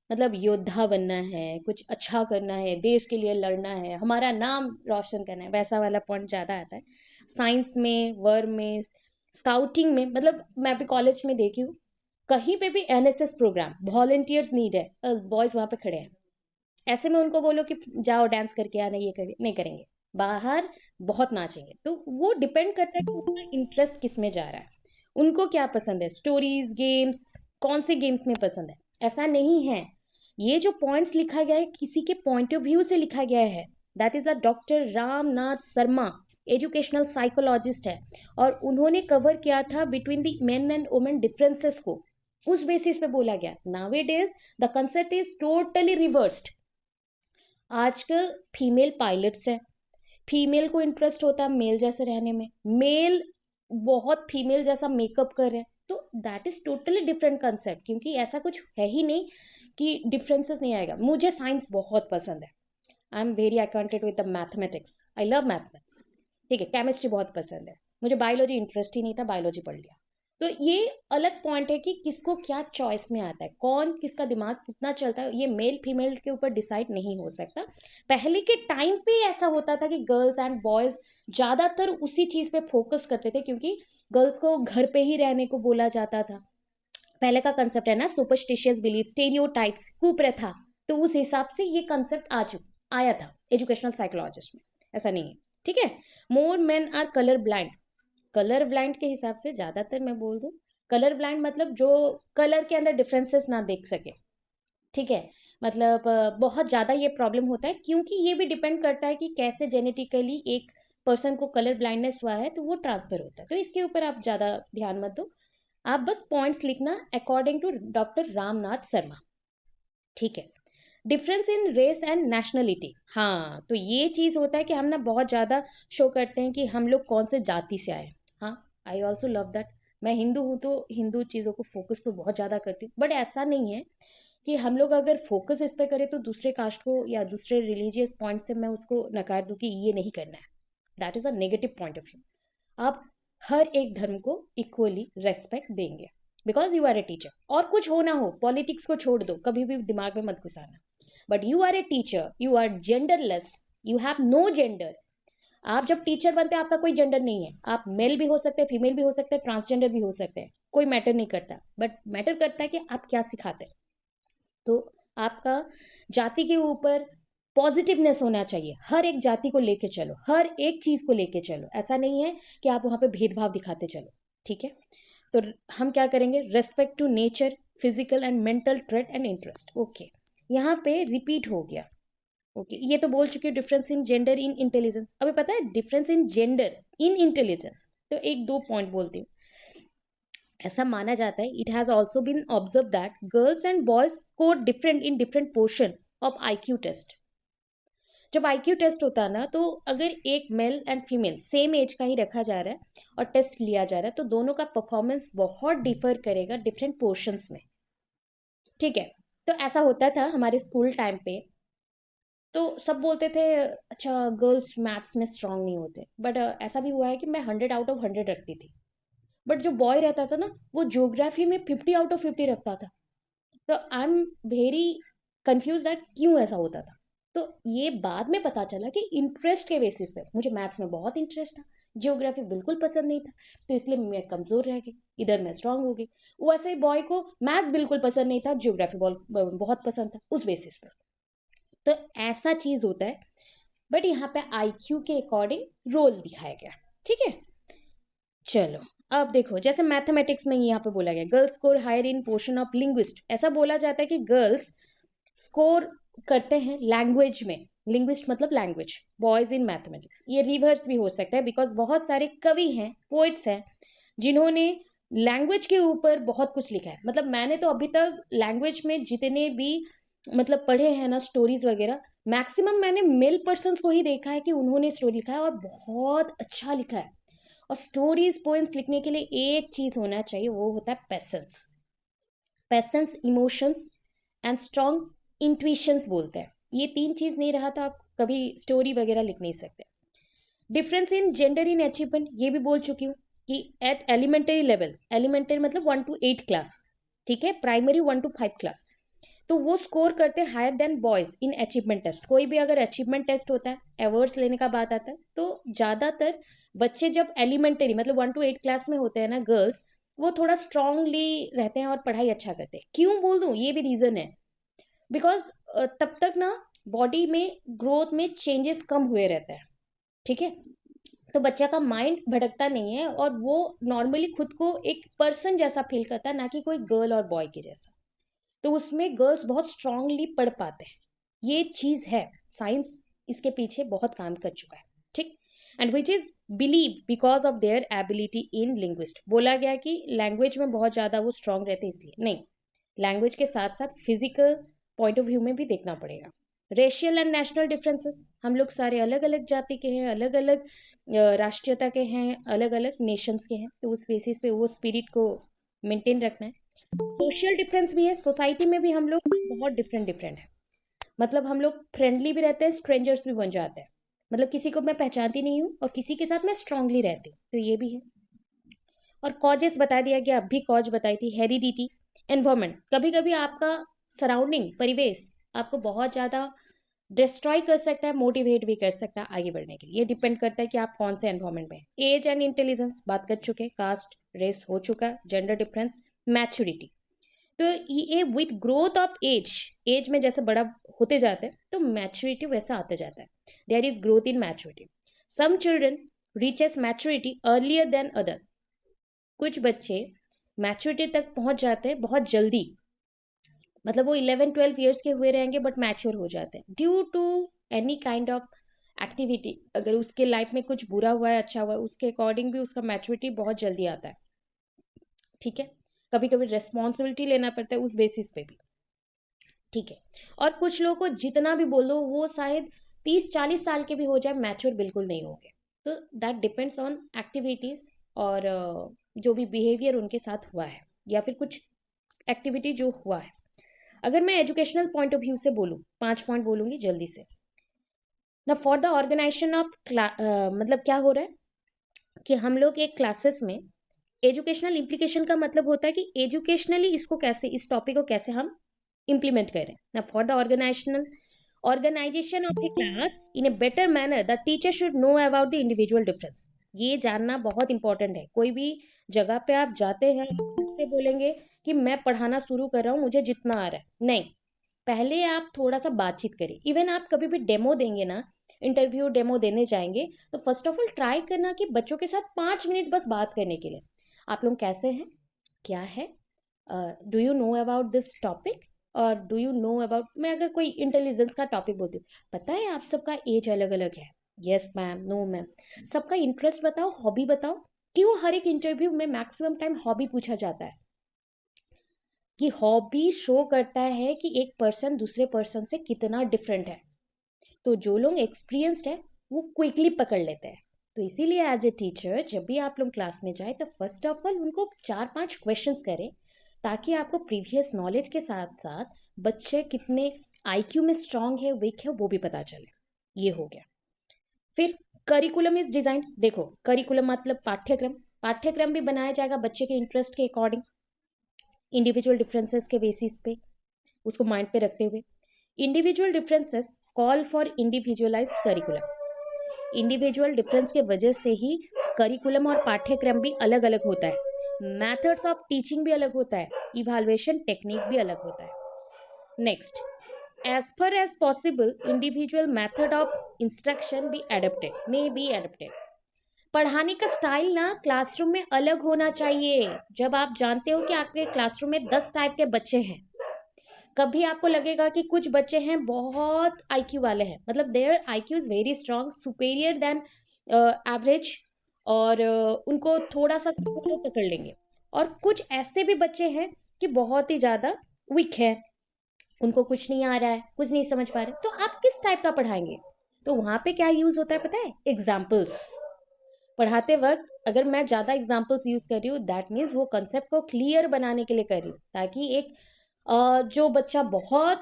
मतलब योद्धा बनना है, कुछ अच्छा करना है, देश के लिए लड़ना है, हमारा नाम रोशन करना है, वैसा वाला पॉइंट ज्यादा आता है। साइंस में, वर्म में, स्काउटिंग में, मतलब मैं भी कॉलेज में देखी हूँ, कहीं पे भी एनएसएस प्रोग्राम, वॉलंटियर्स नीड है, बॉयज वहां पे खड़े हैं। ऐसे में उनको बोलो कि जाओ डांस करके आना, ये करिए, नहीं करेंगे, बाहर बहुत नाचेंगे। तो वो डिपेंड करता है कि उनका इंटरेस्ट किस में जा रहा है, उनको क्या पसंद है, स्टोरीज, गेम्स, कौन से गेम्स में पसंद है। ऐसा नहीं है, ये जो पॉइंट्स लिखा गया है किसी के पॉइंट ऑफ व्यू से लिखा गया है। That is a doctor Ramnath Sharma, educational psychologist है, और उन्होंने कवर किया था between the main and women differences को, उस बेसिस पे बोला गया। Now it is the concept is totally reversed. आजकल फीमेल पायलट्स हैं, फीमेल को इंटरेस्ट होता है मेल जैसे रहने में, मेल बहुत फीमेल जैसा मेकअप कर रहे हैं, तो that is totally different concept, क्योंकि ऐसा कुछ है ही नहीं कि डिफरेंसेस नहीं आएगा। मुझे साइंस बहुत पसंद है, आई am very accounted with the mathematics, I love mathematics. ठीक है, केमिस्ट्री बहुत पसंद है, मुझे बायोलॉजी इंटरेस्ट ही नहीं था, बायोलॉजी पढ़ लिया। तो ये अलग पॉइंट है कि किसको क्या चॉइस में आता है, कौन किसका दिमाग कितना चलता है, ये मेल फीमेल के ऊपर डिसाइड नहीं हो सकता। पहले के टाइम पे ऐसा होता था कि गर्ल्स एंड बॉयज ज्यादातर उसी चीज पे फोकस करते थे, क्योंकि गर्ल्स को घर पे ही रहने को बोला जाता था। पहले का कंसेप्ट है ना, सुपरस्टिशियस बिलीफ, स्टेरियोटाइप्स, कुप्रथा, तो उस हिसाब से ये कंसेप्ट आया था एजुकेशनल साइकोलॉजिस्ट में। ऐसा नहीं है। ठीक है, more men are colour blind. Colour blind के हिसाब से ज्यादातर मैं बोल दूं, कलर ब्लाइंड मतलब जो कलर के अंदर डिफरेंसेस ना देख सके। ठीक है, मतलब बहुत ज्यादा ये प्रॉब्लम होता है, क्योंकि ये भी डिपेंड करता है कि कैसे जेनेटिकली एक पर्सन को कलर ब्लाइंडनेस हुआ है, तो वो ट्रांसफर होता है, तो इसके ऊपर आप ज्यादा ध्यान मत दो। आप बस पॉइंट्स लिखना according to doctor Ramnath Sharma. ठीक है, difference in race and nationality, हाँ, तो ये चीज होता है कि हम ना बहुत ज्यादा शो करते हैं कि हम लोग कौन से जाति से आए। हाँ, आई ऑल्सो लव दैट। मैं हिंदू हूँ तो हिंदू चीजों को फोकस तो बहुत ज्यादा करती हूँ, बट ऐसा नहीं है कि हम लोग अगर फोकस इस पे करें तो दूसरे कास्ट को या दूसरे रिलीजियस पॉइंट से मैं उसको नकार दूं कि ये नहीं करना है। That is a negative point of view. आप हर एक धर्म को इक्वली रेस्पेक्ट देंगे, because you are a teacher. और कुछ हो ना हो, पॉलिटिक्स को छोड़ दो, कभी भी दिमाग में मत घुसाना, but you are a teacher, you are genderless, you have no gender. आप जब टीचर बनते हैं आपका कोई जेंडर नहीं है, आप मेल भी हो सकते हैं, फीमेल भी हो सकते हैं, ट्रांसजेंडर भी हो सकते हैं, कोई मैटर नहीं करता, बट मैटर करता है कि आप क्या सिखाते हैं। तो आपका जाति के ऊपर पॉजिटिवनेस होना चाहिए, हर एक जाति को लेके चलो, हर एक चीज को लेके चलो, ऐसा नहीं है कि आप वहां पे भेदभाव दिखाते चलो। ठीक है, तो हम क्या करेंगे, respect to nature, physical and mental trait and interest. Okay, यहाँ पे रिपीट हो गया। ओके, ये तो बोल चुके difference in gender in intelligence. अभी पता है difference in gender in intelligence, तो एक दो पॉइंट बोलती हूँ। ऐसा माना जाता है, it has also been observe that girls and boys score different in different portion of IQ test. जब आईक्यू टेस्ट होता है ना, तो अगर एक male and female same age का ही रखा जा रहा है और टेस्ट लिया जा रहा है, तो दोनों का परफॉर्मेंस बहुत डिफर करेगा डिफरेंट पोर्शंस में। ठीक है, तो ऐसा होता था हमारे स्कूल टाइम पे। तो सब बोलते थे अच्छा गर्ल्स मैथ्स में स्ट्रांग नहीं होते, बट ऐसा भी हुआ है कि मैं 100 आउट ऑफ 100 रखती थी। बट जो बॉय रहता था ना, वो ज्योग्राफी में 50 आउट ऑफ 50 रखता था। तो आई एम वेरी कंफ्यूज दैट क्यों ऐसा होता था। तो ये बाद में पता चला कि इंटरेस्ट के बेसिस पे मुझे मैथ्स में बहुत इंटरेस्ट था, जियोग्राफी बिल्कुल पसंद नहीं था, तो इसलिए मैं कमजोर रह गई, इधर मैं स्ट्रांग हो गई। वैसे बॉय को मैथ्स बिल्कुल पसंद नहीं था, जियोग्राफी बहुत पसंद था उस बेसिस पे। तो ऐसा चीज होता है, बट यहाँ पे आईक्यू के अकॉर्डिंग रोल दिखाया गया। ठीक है, चलो अब देखो, जैसे मैथमेटिक्स में यहाँ पे बोला गया girls score higher in portion of linguist. ऐसा बोला जाता है कि गर्ल्स स्कोर करते हैं लैंग्वेज में, लिंग्विस्ट मतलब लैंग्वेज, बॉयज इन मैथमेटिक्स। ये रिवर्स भी हो सकता है, बिकॉज बहुत सारे कवि हैं, पोइट्स हैं, जिन्होंने लैंग्वेज के ऊपर बहुत कुछ लिखा है। मतलब मैंने तो अभी तक लैंग्वेज में जितने भी मतलब पढ़े हैं ना स्टोरीज वगैरह, मैक्सिमम मैंने मेल पर्सन को ही देखा है कि उन्होंने स्टोरी लिखा है और बहुत अच्छा लिखा है। और स्टोरीज पोएम्स लिखने के लिए एक चीज होना चाहिए, वो होता है patience. Patience, emotions and strong intuitions बोलते हैं। ये तीन चीज नहीं रहा तो आप कभी स्टोरी वगैरह लिख नहीं सकते। Difference in gender in achievement, ये भी बोल चुकी हूँ कि एट एलिमेंटरी लेवल, एलिमेंटरी मतलब 1 to 8 क्लास, ठीक है, प्राइमरी 1 to 5 क्लास, तो वो स्कोर करते हैं higher than boys in achievement test. कोई भी अगर अचीवमेंट टेस्ट होता है, अवार्ड्स लेने का बात आता है, तो ज्यादातर बच्चे जब एलिमेंटरी मतलब 1 to 8 क्लास में होते हैं ना, गर्ल्स, वो थोड़ा स्ट्रांगली रहते हैं और पढ़ाई अच्छा करते हैं। क्यों बोल दूं, ये भी रीजन है, बिकॉज तब तक ना बॉडी में ग्रोथ में चेंजेस कम हुए रहते हैं। ठीक है, तो बच्चा का माइंड भटकता नहीं है और वो नॉर्मली खुद को एक पर्सन जैसा फील करता है, ना कि कोई गर्ल और बॉय के जैसा। तो उसमें गर्ल्स बहुत स्ट्रांगली पढ़ पाते हैं। ये चीज है, साइंस इसके पीछे बहुत काम कर चुका है। ठीक, and which is believe because of their ability in linguist. बोला गया कि लैंग्वेज में बहुत ज्यादा वो स्ट्रांग रहते हैं, इसलिए नहीं, लैंग्वेज के साथ साथ फिजिकल पॉइंट ऑफ व्यू में भी देखना पड़ेगा। रेशियल एंड नेशनल डिफरेंसेस, हम लोग सारे अलग अलग जाति के हैं, अलग अलग राष्ट्रीयता के हैं, अलग अलग नेशंस के हैं, तो उस बेसिस पे वो स्पिरिट को मेंटेन रखना है। सोशल डिफरेंस भी है, सोसाइटी में भी हम लोग बहुत डिफरेंट डिफरेंट है। मतलब हम लोग फ्रेंडली भी रहते हैं, स्ट्रेंजर्स भी बन जाते हैं। मतलब किसी को मैं पहचानती नहीं हूँ और किसी के साथ मैं स्ट्रांगली रहती हूँ, तो ये भी है। और कॉजेस बता दिया गया, अभी कॉज बताई थी, हेरिडिटी, एनवायरमेंट। कभी कभी आपका सराउंडिंग, परिवेश आपको बहुत ज्यादा डिस्ट्रॉय कर सकता है, मोटिवेट भी कर सकता है आगे बढ़ने के लिए। ये डिपेंड करता है कि आप कौन से एनवायरमेंट में हैं। एज एंड इंटेलिजेंस बात कर चुके, कास्ट रेस हो चुका, जेंडर डिफरेंस, मैच्योरिटी। तो ये with growth of age, age में जैसे बड़ा होते जाते हैं तो मैच्योरिटी वैसा आते जाता है, there is growth in maturity. Some children reaches maturity earlier than other. कुछ बच्चे मैच्योरिटी तक पहुंच जाते हैं बहुत जल्दी, मतलब वो 11-12 ईयर्स के हुए रहेंगे बट मैच्योर हो जाते हैं due to any kind of activity. अगर उसके लाइफ में कुछ बुरा हुआ है, अच्छा हुआ है, उसके अकॉर्डिंग भी उसका मैच्योरिटी बहुत जल्दी आता है। ठीक है, कभी कभी रेस्पॉन्सिबिलिटी लेना पड़ता है उस बेसिस पे भी। ठीक है, और कुछ लोगों को जितना भी बोलो वो शायद 30-40 साल के भी हो जाए, मैच्योर बिल्कुल नहीं होंगे। तो दैट डिपेंड्स ऑन एक्टिविटीज और जो भी बिहेवियर उनके साथ हुआ है, या फिर कुछ एक्टिविटी जो हुआ है। अगर मैं एजुकेशनल पॉइंट ऑफ व्यू से बोलूँ, 5 पॉइंट बोलूंगी जल्दी से ना। फॉर द ऑर्गेनाइजेशन ऑफ मतलब क्या हो रहा है कि हम लोग एक क्लासेस में एजुकेशनल इम्प्लीकेशन का मतलब होता है कि एजुकेशनली इसको कैसे, इस टॉपिक को कैसे हम इम्प्लीमेंट करें ना। For the organisational organisation of the class in a better manner the teacher should know about the individual difference. ये जानना बहुत इंपॉर्टेंट है। कोई भी जगह पे आप जाते हैं, से बोलेंगे कि मैं पढ़ाना शुरू कर रहा हूँ, मुझे जितना आ रहा है, नहीं, पहले आप थोड़ा सा बातचीत करिए। इवन आप कभी भी डेमो देंगे ना, इंटरव्यू डेमो देने जाएंगे, तो फर्स्ट ऑफ ऑल ट्राई करना कि बच्चों के साथ 5 मिनट बस बात करने के लिए, आप लोग कैसे हैं, क्या है, do you know about this topic, और डू यू नो अबाउट, मैं अगर कोई इंटेलिजेंस का टॉपिक बोलती हूँ, पता है आप सबका एज अलग अलग है, यस मैम, नो मैम, सबका इंटरेस्ट बताओ, हॉबी बताओ। क्यों हर एक इंटरव्यू में मैक्सिमम टाइम हॉबी पूछा जाता है? कि हॉबी शो करता है कि एक पर्सन दूसरे पर्सन से कितना डिफरेंट है। तो जो लोग एक्सपीरियंस्ड है वो क्विकली पकड़ लेते हैं। तो इसीलिए एज ए टीचर जब भी आप लोग क्लास में जाए तो फर्स्ट ऑफ ऑल उनको 4-5 क्वेश्चंस करें, ताकि आपको प्रीवियस नॉलेज के साथ साथ बच्चे कितने आईक्यू में स्ट्रांग है वीक है वो भी पता चले। ये हो गया। फिर करिकुलम इज डिजाइन, देखो करिकुलम मतलब पाठ्यक्रम, पाठ्यक्रम भी बनाया जाएगा बच्चे के इंटरेस्ट के अकॉर्डिंग, इंडिविजुअल डिफरेंसेस के बेसिस पे, उसको माइंड पे रखते हुए। Individual differences call for individualised curriculum, individual difference के वजह से ही करिकुलम और पाठ्यक्रम भी अलग अलग होता है, मेथड्स ऑफ टीचिंग भी अलग होता है, इवैल्यूएशन टेक्निक भी अलग होता है। Next, as far as possible individual method of instruction be adapted, may be adapted। पढ़ाने का स्टाइल ना क्लासरूम में अलग होना चाहिए। जब आप जानते हो कि आपके क्लासरूम में 10 टाइप के बच्चे हैं, कभी आपको लगेगा कि कुछ बच्चे हैं बहुत आईक्यू वाले हैं, मतलब their IQ is very strong superior than average, और उनको थोड़ा सा पकड़ लेंगे। और कुछ ऐसे भी बच्चे हैं कि बहुत ही ज्यादा वीक है, उनको कुछ नहीं आ रहा है, कुछ नहीं समझ पा रहे, तो आप किस टाइप का पढ़ाएंगे? तो वहां पे क्या यूज होता है पता है? एग्जाम्पल्स। पढ़ाते वक्त अगर मैं ज्यादा एग्जाम्पल्स यूज कर रही हूँ दैट मीन्स वो कंसेप्ट को क्लियर बनाने के लिए कर रही हूँ, ताकि एक जो बच्चा बहुत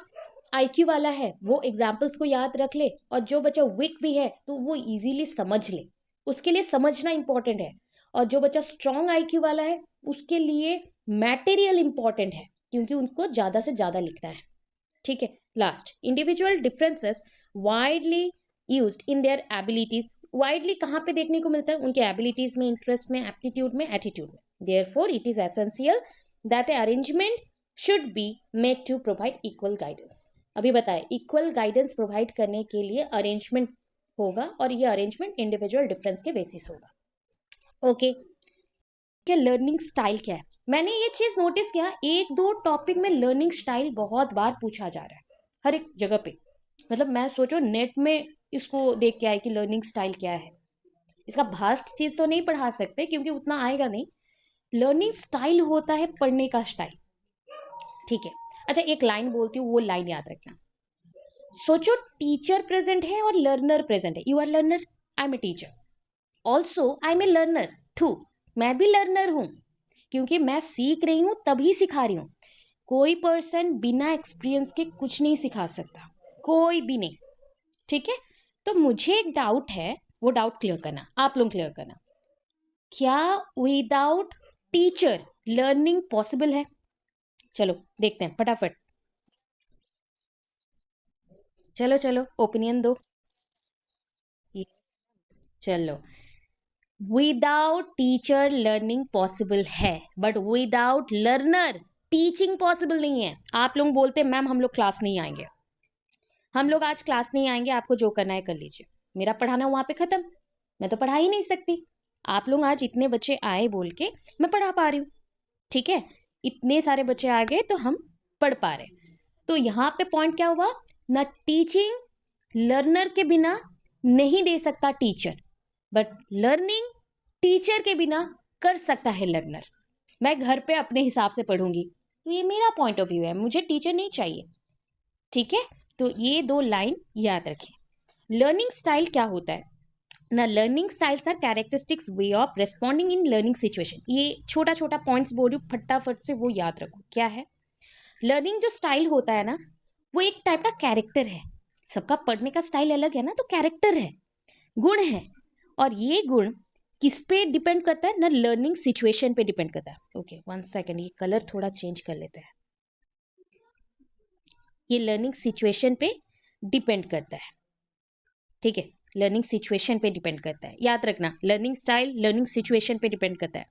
आईक्यू वाला है वो एग्जाम्पल्स को याद रख ले, और जो बच्चा वीक भी है तो वो इजीली समझ ले। उसके लिए समझना इंपॉर्टेंट है। और जो बच्चा स्ट्रॉन्ग आईक्यू वाला है उसके लिए मटेरियल इंपॉर्टेंट है, क्योंकि उनको ज्यादा से ज्यादा लिखना है। ठीक है। Last, individual differences widely used in their abilities. Widely कहाँ पे देखने को मिलता है? उनके एबिलिटीज में, इंटरेस्ट में, एप्टीट्यूड में, एटीट्यूड में। Therefore it is essential that arrangement should be made to provide equal guidance. अभी बताए इक्वल गाइडेंस प्रोवाइड करने के लिए अरेंजमेंट होगा, और ये अरेंजमेंट इंडिविजुअल डिफरेंस के बेसिस होगा। ओके। कि लर्निंग स्टाइल क्या है? मैंने ये चीज नोटिस किया, एक दो टॉपिक में लर्निंग स्टाइल बहुत बार पूछा जा रहा है हर एक जगह पे। मतलब मैं सोचो नेट में इसको देख के आए कि लर्निंग स्टाइल क्या है। इसका भास्ट चीज तो नहीं पढ़ा सकते क्योंकि उतना आएगा नहीं। लर्निंग स्टाइल होता है पढ़ने का स्टाइल। ठीक है। अच्छा, एक लाइन बोलती हूँ, वो लाइन याद रखना। सोचो टीचर प्रेजेंट है और लर्नर प्रेजेंट है। You are learner, I am a teacher, also I am a learner too. मैं भी लर्नर हूं, क्योंकि मैं सीख रही हूं तभी सिखा रही हूं। कोई पर्सन बिना एक्सपीरियंस के कुछ नहीं सिखा सकता, कोई भी नहीं। ठीक है। तो मुझे एक डाउट है, वो डाउट क्लियर करना, आप लोग क्लियर करना। क्या विदाउट टीचर लर्निंग पॉसिबल है? चलो देखते हैं फटाफट। चलो चलो ओपिनियन दो। चलो, विदाउट टीचर लर्निंग पॉसिबल है, but without learner teaching possible नहीं है। आप लोग बोलते मैम हम लोग क्लास नहीं आएंगे, हम लोग आज क्लास नहीं आएंगे, आपको जो करना है कर लीजिए, मेरा पढ़ाना वहां पे खत्म, मैं तो पढ़ा ही नहीं सकती। आप लोग आज इतने बच्चे आए बोल के मैं पढ़ा पा रही हूँ। ठीक है। इतने सारे बच्चे आ गए तो हम पढ़ पा रहे। तो यहाँ पे पॉइंट क्या हुआ? ना टीचिंग लर्नर के बिना नहीं दे सकता टीचर, बट लर्निंग टीचर के बिना कर सकता है लर्नर। मैं घर पे अपने हिसाब से पढ़ूंगी, तो ये मेरा पॉइंट ऑफ व्यू है, मुझे टीचर नहीं चाहिए। ठीक है। तो ये दो लाइन याद रखें। लर्निंग स्टाइल क्या होता है ना? Learning styles are characteristics way of responding in learning situation. ये छोटा छोटा पॉइंट्स बोल रही हूँ, फटाफट से वो याद रखो क्या है। लर्निंग जो स्टाइल होता है ना, वो एक टाइप का कैरेक्टर है। सबका पढ़ने का स्टाइल अलग है ना, तो कैरेक्टर है, गुण है। और ये गुण किस पे डिपेंड करता है ना? लर्निंग सिचुएशन पे डिपेंड करता है। ओके 1 सेकेंड, ये कलर थोड़ा चेंज कर लेते हैं। ये लर्निंग सिचुएशन पे डिपेंड करता है। ठीक है। लर्निंग सिचुएशन पे डिपेंड करता है, याद रखना। लर्निंग स्टाइल लर्निंग सिचुएशन पे डिपेंड करता है।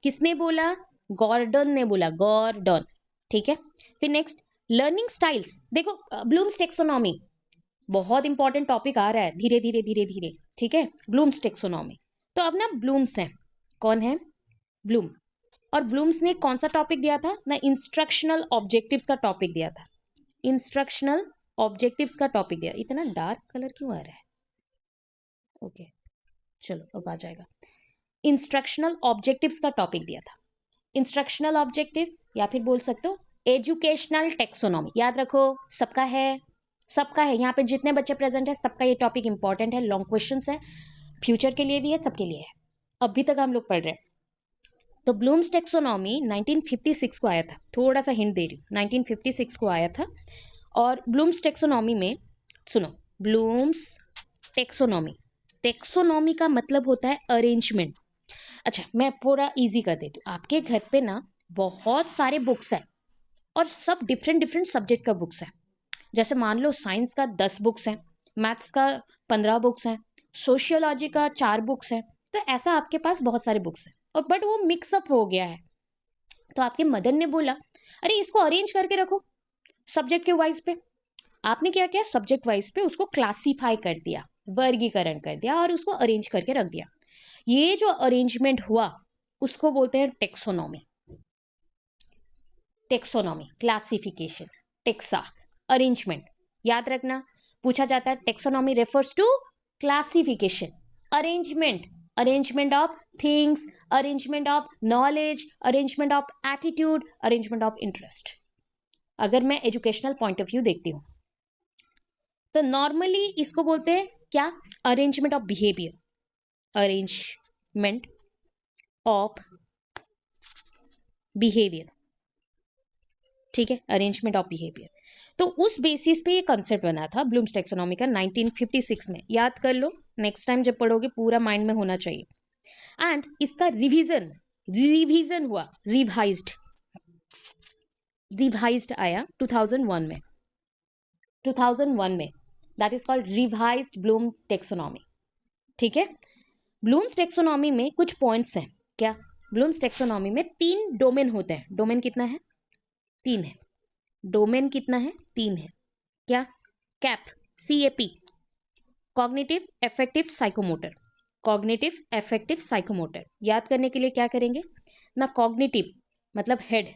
किसने बोला? गॉर्डन ने बोला, गॉर्डन। ठीक है। फिर नेक्स्ट, लर्निंग स्टाइल्स देखो, ब्लूम्स टेक्सोनॉमी बहुत इंपॉर्टेंट टॉपिक आ रहा है धीरे धीरे धीरे धीरे। ठीक है। Blooms taxonomy. तो अब ना ब्लूम्स है, कौन है? ब्लूम। और ब्लूम्स ने कौन सा टॉपिक दिया था ना? इंस्ट्रक्शनल ऑब्जेक्टिव्स का टॉपिक दिया था। इंस्ट्रक्शनल ऑब्जेक्टिव्स का टॉपिक दिया। इतना डार्क कलर क्यों आ रहा है? ओके चलो अब आ जाएगा। इंस्ट्रक्शनल ऑब्जेक्टिव्स का टॉपिक दिया था। इंस्ट्रक्शनल ऑब्जेक्टिव्स या फिर बोल सकते हो एजुकेशनल टेक्सोनॉमी याद रखो, सबका है यहाँ पे जितने बच्चे प्रेजेंट है सबका ये टॉपिक इंपॉर्टेंट है, लॉन्ग क्वेश्चंस है, फ्यूचर के लिए भी है, सबके लिए है, अभी तक हम लोग पढ़ रहे हैं। तो ब्लूम्स टेक्सोनॉमी 1956 को आया था, थोड़ा सा हिंट दे रही हूँ, 1956 को आया था। और ब्लूम्स टेक्सोनॉमी में सुनो, ब्लूम्स टेक्सोनॉमी का मतलब होता है अरेंजमेंट। अच्छा मैं पूरा इजी कर देती हूँ, आपके घर पे ना बहुत सारे बुक्स हैं और सब डिफरेंट डिफरेंट सब्जेक्ट का बुक्स है। जैसे मान लो साइंस का 10 बुक्स हैं, मैथ्स का 15 बुक्स हैं, सोशियोलॉजी का 4 बुक्स हैं, तो ऐसा आपके पास बहुत सारे बुक्स हैं और बट वो मिक्सअप हो गया है। तो आपके मदर ने बोला अरे इसको अरेंज करके रखो सब्जेक्ट के वाइज पे। आपने क्या किया, सब्जेक्ट वाइज पे उसको क्लासीफाई कर दिया, वर्गीकरण कर दिया और उसको अरेंज करके रख दिया। ये जो अरेंजमेंट हुआ उसको बोलते हैं टेक्सोनॉमी। Classification, taxa, arrangement. याद रखना, पूछा जाता है taxonomy refers to classification, arrangement of things, arrangement of knowledge, arrangement of attitude, arrangement of interest. अगर मैं एजुकेशनल पॉइंट ऑफ व्यू देखती हूँ तो नॉर्मली इसको बोलते हैं क्या, arrangement of behaviour, arrangement of behaviour, ठीक है, अरेंजमेंट ऑफ बिहेवियर। तो उस बेसिस पे ये कॉन्सेप्ट बना था ब्लूम्स टेक्सोनॉमी का 1956 में। याद कर लो, नेक्स्ट टाइम जब पढ़ोगे पूरा माइंड में होना चाहिए। एंड इसका रिवीजन हुआ, रिवाइज्ड आया 2001 में, 2001 में, that is called revised Bloom taxonomy. ठीक है, ब्लूम्स टेक्सोनॉमी में कुछ पॉइंट्स हैं। क्या, ब्लूम्स टेक्सोनॉमी में 3 डोमेन होते हैं। डोमेन कितना है, 3 है। डोमेन कितना है, 3 है। क्या, cap, CAP, cognitive effective psychomotor, cognitive effective psychomotor. याद करने के लिए क्या करेंगे ना, कॉग्निटिव मतलब हेड,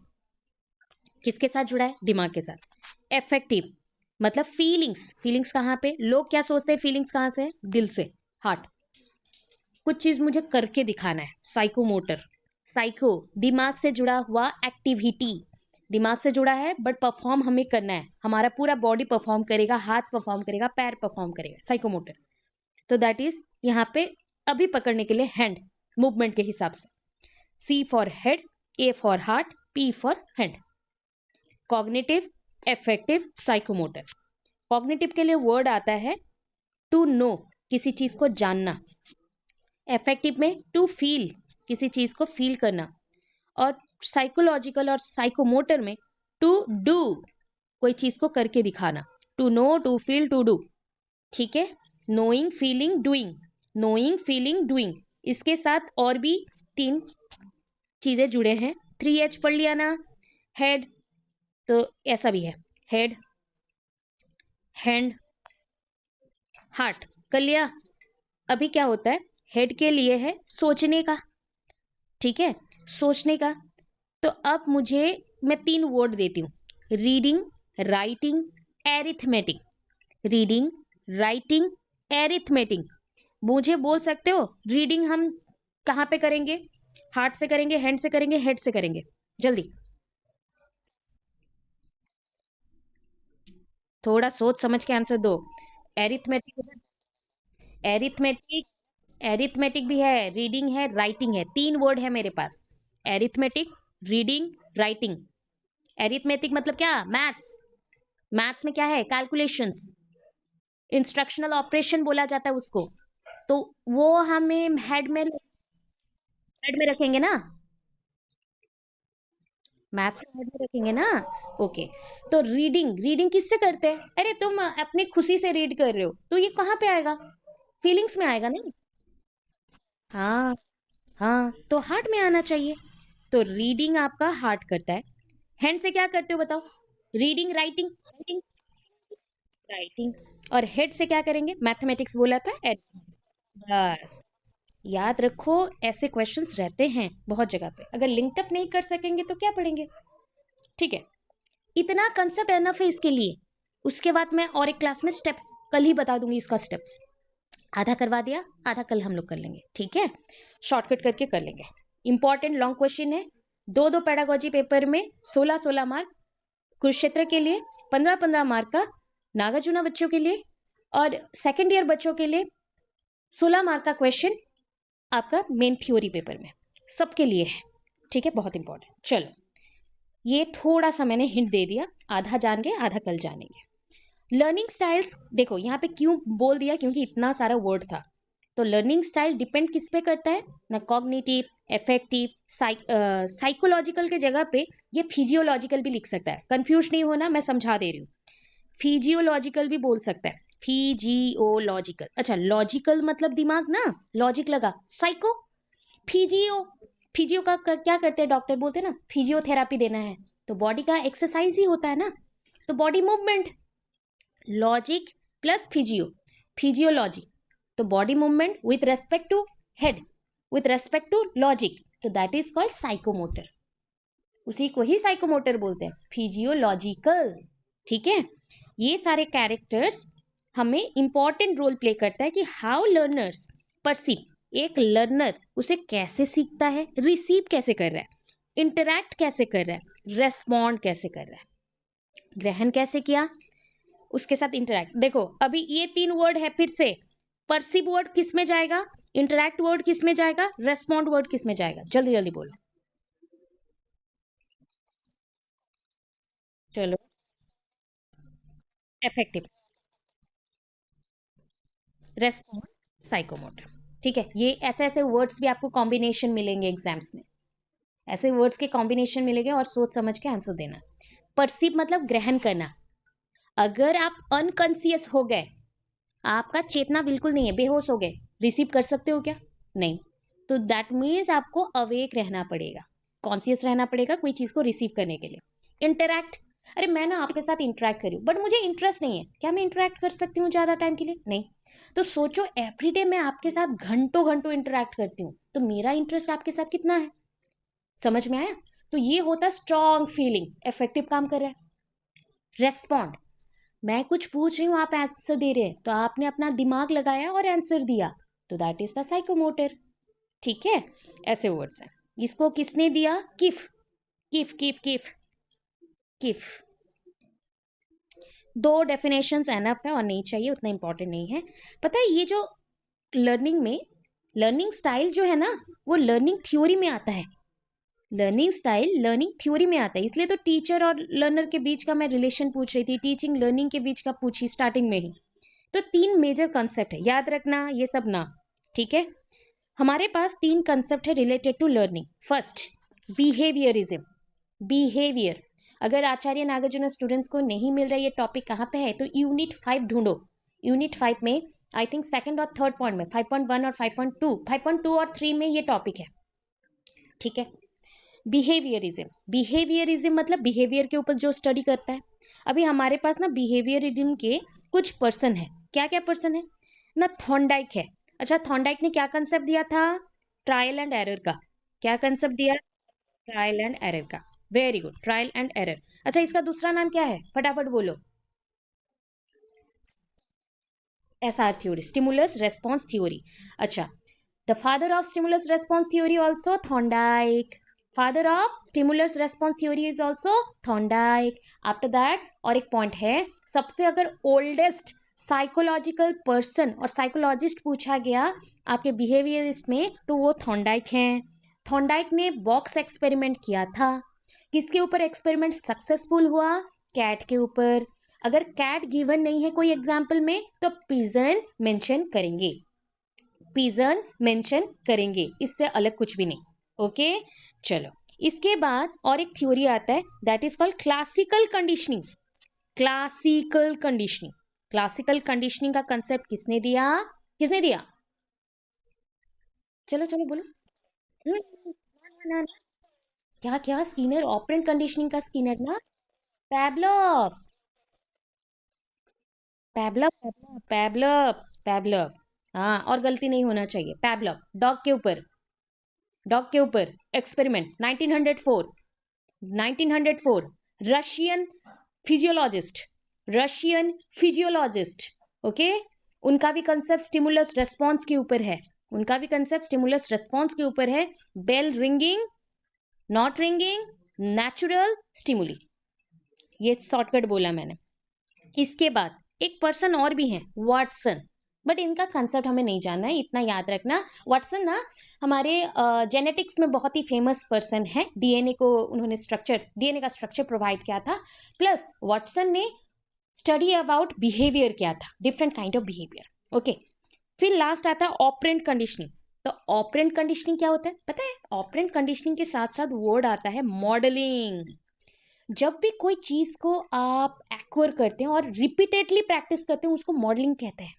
किसके साथ जुड़ा है, दिमाग के साथ। एफेक्टिव मतलब फीलिंग्स कहाँ पे, लोग क्या सोचते हैं, फीलिंग्स कहाँ से, दिल से, हार्ट, कुछ चीज मुझे करके दिखाना है। साइकोमोटर, साइको दिमाग से जुड़ा हुआ एक्टिविटी, दिमाग से जुड़ा है बट परफॉर्म हमें करना है, हमारा पूरा बॉडी परफॉर्म करेगा, हाथ परफॉर्म करेगा, पैर परफॉर्म करेगा, साइकोमोटर। तो दैट इज यहाँ पे अभी पकड़ने के लिए हैंड मूवमेंट के हिसाब से, C for head, A for heart, P for hand. Cognitive effective psychomotor. Cognitive के लिए वर्ड आता है टू नो, किसी चीज को जानना। एफेक्टिव में टू फील, किसी चीज को फील करना। और साइकोलॉजिकल और साइकोमोटर में टू डू, कोई चीज को करके दिखाना। To know, to feel, to do. ठीक है, knowing, feeling, doing, knowing, feeling, doing. इसके साथ और भी 3 चीजें जुड़े हैं। 3H पढ़ लिया ना, हेड, तो ऐसा भी है, हेड, हैंड, हार्ट कर लिया। अभी क्या होता है, हेड के लिए है सोचने का, ठीक है, सोचने का। तो अब मैं 3 वर्ड देती हूँ, reading, writing, arithmetic. Reading, writing, arithmetic. मुझे बोल सकते हो रीडिंग हम कहाँ पे करेंगे, हार्ट से करेंगे, हैंड से करेंगे, हेड से करेंगे, जल्दी थोड़ा सोच समझ के आंसर दो। एरिथमेटिक, एरिथमेटिक, एरिथमेटिक भी है, रीडिंग है, राइटिंग है, 3 वर्ड है मेरे पास, एरिथमेटिक, रीडिंग, राइटिंग। एरिथमेटिक मतलब क्या, मैथ्स, मैथ्स में क्या है, कैलकुलेशंस, इंस्ट्रक्शनल ऑपरेशन बोला जाता है उसको। तो वो हमें हेड में रखेंगे ना, मैथ्स को हेड में रखेंगे ना। ओके, तो रीडिंग किससे करते हैं, अरे तुम अपनी खुशी से रीड कर रहे हो तो ये कहाँ पे आएगा, फीलिंग्स में आएगा ना। हाँ, हाँ, तो हार्ट में आना चाहिए। तो रीडिंग आपका हार्ट करता है। हैंड से क्या करते हो बताओ, रीडिंग, राइटिंग, राइटिंग, राइटिंग। और हेड से क्या करेंगे, मैथमेटिक्स बोला था, बस याद रखो, ऐसे क्वेश्चंस रहते हैं बहुत जगह पे, अगर लिंक अप नहीं कर सकेंगे तो क्या पढ़ेंगे। ठीक है, इतना कंसेप्ट एनफ है इसके लिए। उसके बाद मैं और एक क्लास में स्टेप्स कल ही बता दूंगी, इसका स्टेप्स आधा करवा दिया, आधा कल हम लोग कर लेंगे, ठीक है, शॉर्टकट करके कर लेंगे। इंपॉर्टेंट लॉन्ग क्वेश्चन है, 2 पेडागोजी पेपर में 16-16 मार्क, कुरुक्षेत्र के लिए 15-15 मार्क का, नागार्जुना बच्चों के लिए और सेकेंड ईयर बच्चों के लिए 16 मार्क का क्वेश्चन आपका मेन थ्योरी पेपर में सबके लिए है। ठीक है, बहुत इंपॉर्टेंट। चलो, ये थोड़ा सा मैंने हिंट दे दिया, आधा जान गए आधा कल जानेंगे। लर्निंग स्टाइल्स देखो यहाँ पे क्यों बोल दिया, क्योंकि इतना सारा वर्ड था। तो लर्निंग स्टाइल डिपेंड किस पे करता है ना, कॉग्निटिव, एफेक्टिव, साइकोलॉजिकल के जगह पे ये फिजियोलॉजिकल भी लिख सकता है। कंफ्यूज नहीं होना, मैं समझा दे रही हूँ। फिजियोलॉजिकल भी बोल सकता है, फिजियोलॉजिकल। अच्छा, लॉजिकल मतलब दिमाग ना, लॉजिक लगा। साइको, फिजियो, फिजियो का क्या करते हैं डॉक्टर, बोलते हैं ना फिजियोथेरापी देना है, तो बॉडी का एक्सरसाइज ही होता है ना, तो body movement. Logic plus physio, physiology, तो body movement with respect to head, with respect to logic, तो दैट इज कॉल्ड साइकोमोटर। उसी को ही साइकोमोटर बोलते हैं, फिजियोलॉजिकल। ठीक है, ये सारे कैरेक्टर्स हमें इंपॉर्टेंट रोल प्ले करता है कि हाउ लर्नर्स परसीव, एक लर्नर उसे कैसे सीखता है, रिसीव कैसे कर रहा है, इंटरैक्ट कैसे कर रहा है, रेस्पॉन्ड कैसे कर रहा है, ग्रहण कैसे किया, उसके साथ इंटरैक्ट। देखो अभी ये 3 वर्ड है, फिर से परसीव वर्ड किस में जाएगा, इंटरैक्ट वर्ड किस में जाएगा, रेस्पॉन्ड वर्ड किस में जाएगा, जल्दी जल्दी बोलो। चलो, एफेक्टिव, रेस्पॉन्ड, साइकोमोटर। ठीक है, ये ऐसे ऐसे वर्ड्स भी आपको कॉम्बिनेशन मिलेंगे एग्जाम्स में, ऐसे वर्ड्स के कॉम्बिनेशन मिलेंगे और सोच समझ के आंसर देना। परसीव मतलब ग्रहण करना। अगर आप अनकॉन्सियस हो गए, आपका चेतना बिल्कुल नहीं है, बेहोश हो गए, रिसीव कर सकते हो क्या, नहीं, तो दैट मीन्स आपको अवेक रहना पड़ेगा, कॉन्सियस रहना पड़ेगा कोई चीज को रिसीव करने के लिए। इंटरैक्ट, अरे मैं ना आपके साथ इंटरैक्ट करी बट मुझे इंटरेस्ट नहीं है, क्या मैं इंटरैक्ट कर सकती हूँ ज्यादा टाइम के लिए, नहीं। तो सोचो एवरीडे मैं आपके साथ घंटों घंटों इंटरैक्ट करती हूँ, तो मेरा इंटरेस्ट आपके साथ कितना है, समझ में आया। तो ये होता स्ट्रॉन्ग फीलिंग, इफेक्टिव काम कर रहा है। रेस्पॉन्ड, मैं कुछ पूछ रही हूँ, आप आंसर दे रहे हैं, तो आपने अपना दिमाग लगाया और आंसर दिया, तो दैट इज द साइकोमोटर। ठीक है, ऐसे वर्ड्स हैं। इसको किसने दिया, किफ, किफ किफ किफ किफ। 2 डेफिनेशंस एनफ है और नहीं चाहिए, उतना इंपॉर्टेंट नहीं है। पता है ये जो लर्निंग में, लर्निंग स्टाइल जो है ना, वो लर्निंग थ्योरी में आता है। लर्निंग स्टाइल लर्निंग थ्योरी में आता है, इसलिए तो टीचर और लर्नर के बीच का मैं रिलेशन पूछ रही थी, टीचिंग लर्निंग के बीच का पूछी स्टार्टिंग में ही। तो 3 मेजर कॉन्सेप्ट है, याद रखना ये सब ना। ठीक है, हमारे पास 3 कॉन्सेप्ट है related to learning. First, behaviourism, behaviour. अगर आचार्य नागार्जुन स्टूडेंट्स को नहीं मिल रहा है ये टॉपिक कहाँ पे है, तो यूनिट 5 ढूंढो। यूनिट 5 में आई थिंक सेकंड और थर्ड पॉइंट में 5.1 और 5.2 और 3 में ये टॉपिक है। ठीक है, बिहेवियरिज्म, बिहेवियरिज्म मतलब बिहेवियर के ऊपर जो स्टडी करता है। अभी हमारे पास ना बिहेवियरिज्म के कुछ पर्सन है, क्या क्या पर्सन है ना, थॉर्नडाइक है। अच्छा, थॉर्नडाइक ने क्या कंसेप्ट दिया था, ट्रायल एंड एरर का। क्या कंसेप्ट दिया, ट्रायल एंड एरर का, very good, trial and error. अच्छा, इसका दूसरा नाम क्या है, फटाफट बोलो। SR theory, stimulus response theory. अच्छा, the father of stimulus response theory also Thorndike, father of stimulus response theory is also Thorndike. After that और एक पॉइंट है, सबसे अगर ओल्डेस्ट साइकोलॉजिकल पर्सन और साइकोलॉजिस्ट पूछा गया आपके बिहेवियरिस्ट में, तो वो थॉर्नडाइक हैं। थॉर्नडाइक ने बॉक्स एक्सपेरिमेंट किया था, किसके ऊपर एक्सपेरिमेंट सक्सेसफुल हुआ, कैट के ऊपर। अगर कैट गिवन नहीं है कोई एग्जाम्पल में, तो पिजन मेंशन करेंगे, पिजन मेंशन करेंगे, इससे अलग कुछ भी नहीं। ओके, चलो, इसके बाद और एक थ्योरी आता है, that is called classical conditioning. Classical conditioning, classical conditioning का कंसेप्ट किसने दिया, किसने दिया, चलो चलो बोलो। ना, क्या क्या, स्किनर, ऑपरेंट कंडीशनिंग का स्किनर ना, पैब्लव, पैब्लव पैब्लव पैब्लव पैब्लव। हाँ, और गलती नहीं होना चाहिए, पैब्लव, डॉग के ऊपर, डॉग के ऊपर experiment 1904, 1904, Russian physiologist, Russian physiologist. Okay, उनका भी कंसेप्ट स्टिमुलस रेस्पॉन्स के ऊपर है, उनका भी कंसेप्ट स्टिमुलस रेस्पॉन्स के ऊपर है। Bell ringing, not ringing, natural stimuli. ये शॉर्टकट बोला मैंने। इसके बाद एक पर्सन और भी है, वाटसन, बट इनका कंसेप्ट हमें नहीं जानना है, इतना याद रखना। वाटसन ना हमारे जेनेटिक्स में बहुत ही फेमस पर्सन है, डीएनए को उन्होंने डीएनए का स्ट्रक्चर प्रोवाइड किया था, प्लस वाटसन ने स्टडी अबाउट बिहेवियर किया था, different kind of behaviour. Okay, फिर लास्ट आता है ऑपरेंट कंडीशनिंग। तो ऑपरेंट कंडीशनिंग क्या होता है पता है? ऑपरेंट कंडीशनिंग के साथ साथ वर्ड आता है मॉडलिंग। जब भी कोई चीज को आप एक्वर करते हैं और रिपीटेडली प्रैक्टिस करते हैं, उसको मॉडलिंग कहते हैं।